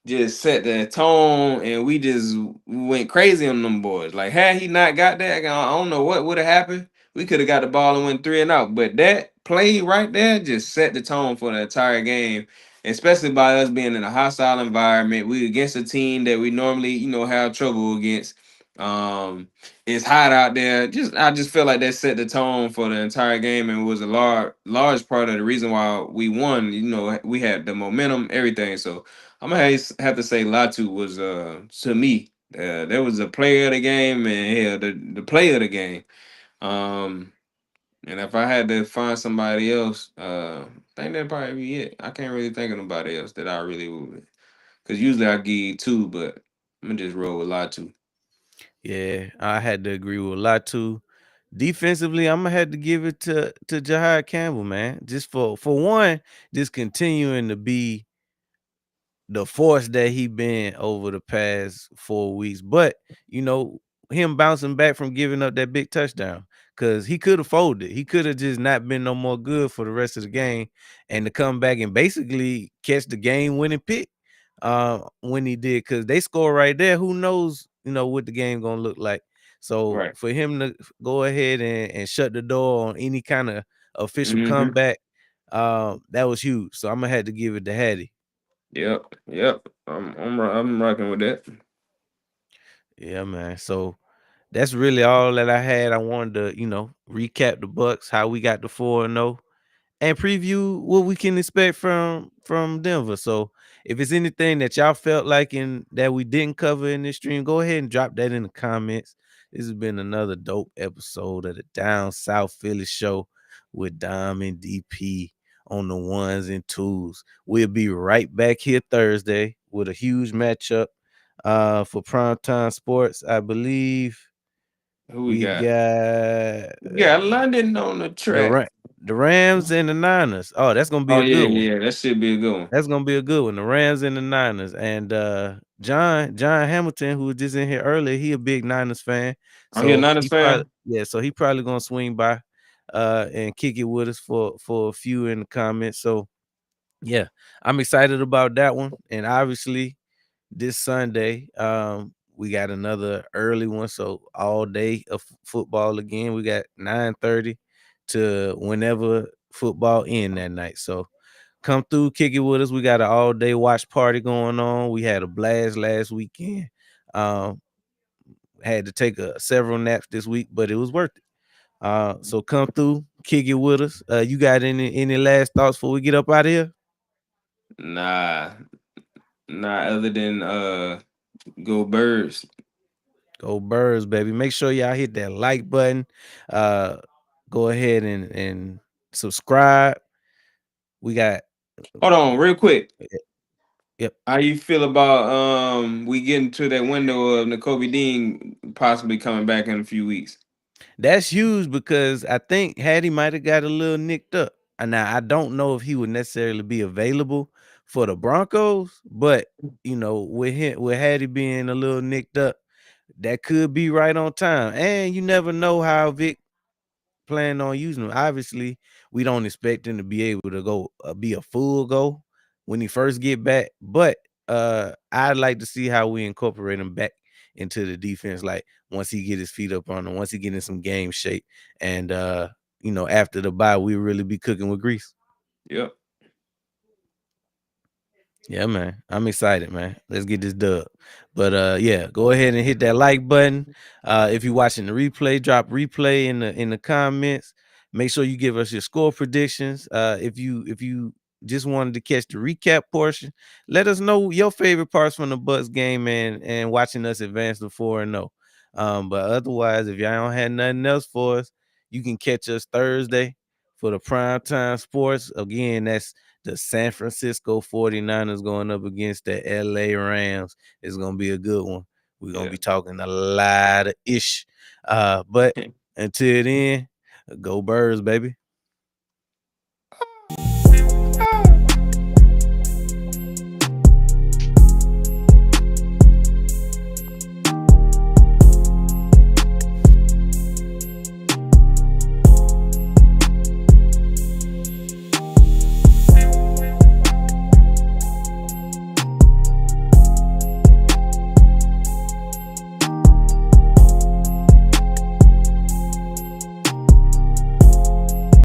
just set the tone, and we just went crazy on them boys. Like had he not got that, I don't know what would have happened. We could have got the ball and went three and out. But that play right there just set the tone for the entire game, especially by us being in a hostile environment. We against a team that we normally, have trouble against. It's hot out there. I just feel like that set the tone for the entire game and was a large part of the reason why we won. We had the momentum, everything. So I'm gonna have to say Latu was to me. There was a player of the game and yeah, the player of the game. Um and if I had to find somebody else, I think that'd probably be it. I can't really think of nobody else that I really would. Cause usually I give you two, but I'm gonna just roll with Latu. Yeah, I had to agree with Latu. Defensively, Imma have to give it to Jahad Campbell, man. Just for one, just continuing to be the force that he been over the past 4 weeks. But, you know, him bouncing back from giving up that big touchdown because he could have folded. He could have just not been no more good for the rest of the game and to come back and basically catch the game winning pick when he did because they score right there. Who knows, what the game gonna look like. So Right. for him to go ahead and shut the door on any kind of official Mm-hmm. comeback, that was huge. So I'm gonna have to give it to Hattie. Yep. Yep. I'm rocking with that. Yeah, man. So that's really all that I had. I wanted to, recap the Bucks, how we got to 4-0, and preview what we can expect from Denver. So if it's anything that y'all felt like in that we didn't cover in this stream, go ahead and drop that in the comments. This has been another dope episode of the Down South Philly show with Dom and DP on the ones and twos. We'll be right back here Thursday with a huge matchup for primetime sports. I believe Who we we got? got We got London on the the track. the Rams and the Niners. Oh, that's gonna be Oh a yeah, good one. yeah. That should be a good one. That's gonna be a good one. The Rams and the Niners. And John Hamilton, who was just in here earlier, he a big Niners fan. Oh, he a So Niners fan? he probably gonna swing by and kick it with us for a few in the comments. So yeah, I'm excited about that one. And obviously this Sunday, we got another early one. So all day of football again. We got 9:30 to whenever football end that night. So come through, kick it with us. We got an all day watch party going on. We had a blast last weekend. Um, had to take several naps this week, but it was worth it. So come through, kick it with us. You got any last thoughts before we get up out of here? Nah, nah. Other than go Birds. Go Birds, baby. Make sure y'all hit that like button. Uh, go ahead and subscribe. We got Hold on, real quick. yep. How you feel about we getting to that window of N'Kobe Dean possibly coming back in a few weeks? That's huge because I think Hattie might have got a little nicked up. And now I don't know if he would necessarily be available for the Broncos, but with Hattie being a little nicked up, that could be right on time. And you never know how Vic plan on using him. Obviously, we don't expect him to be able to go be a full go when he first get back, but I'd like to see how we incorporate him back into the defense. Like once he get his feet up on him, once he get in some game shape, and after the bye, we really be cooking with grease. Yep. Yeah, man. I'm excited, man. Let's get this dub. But yeah, go ahead and hit that like button. If you're watching the replay, drop replay in the comments. Make sure you give us your score predictions. If you just wanted to catch the recap portion, let us know your favorite parts from the Bucks game and watching us advance to 4-0. But otherwise, if y'all don't have nothing else for us, you can catch us Thursday for the primetime sports. Again, that's the San Francisco 49ers going up against the LA Rams. It's going to be a good one. We're going to Yeah. be talking a lot of ish. But until then, go Birds, baby.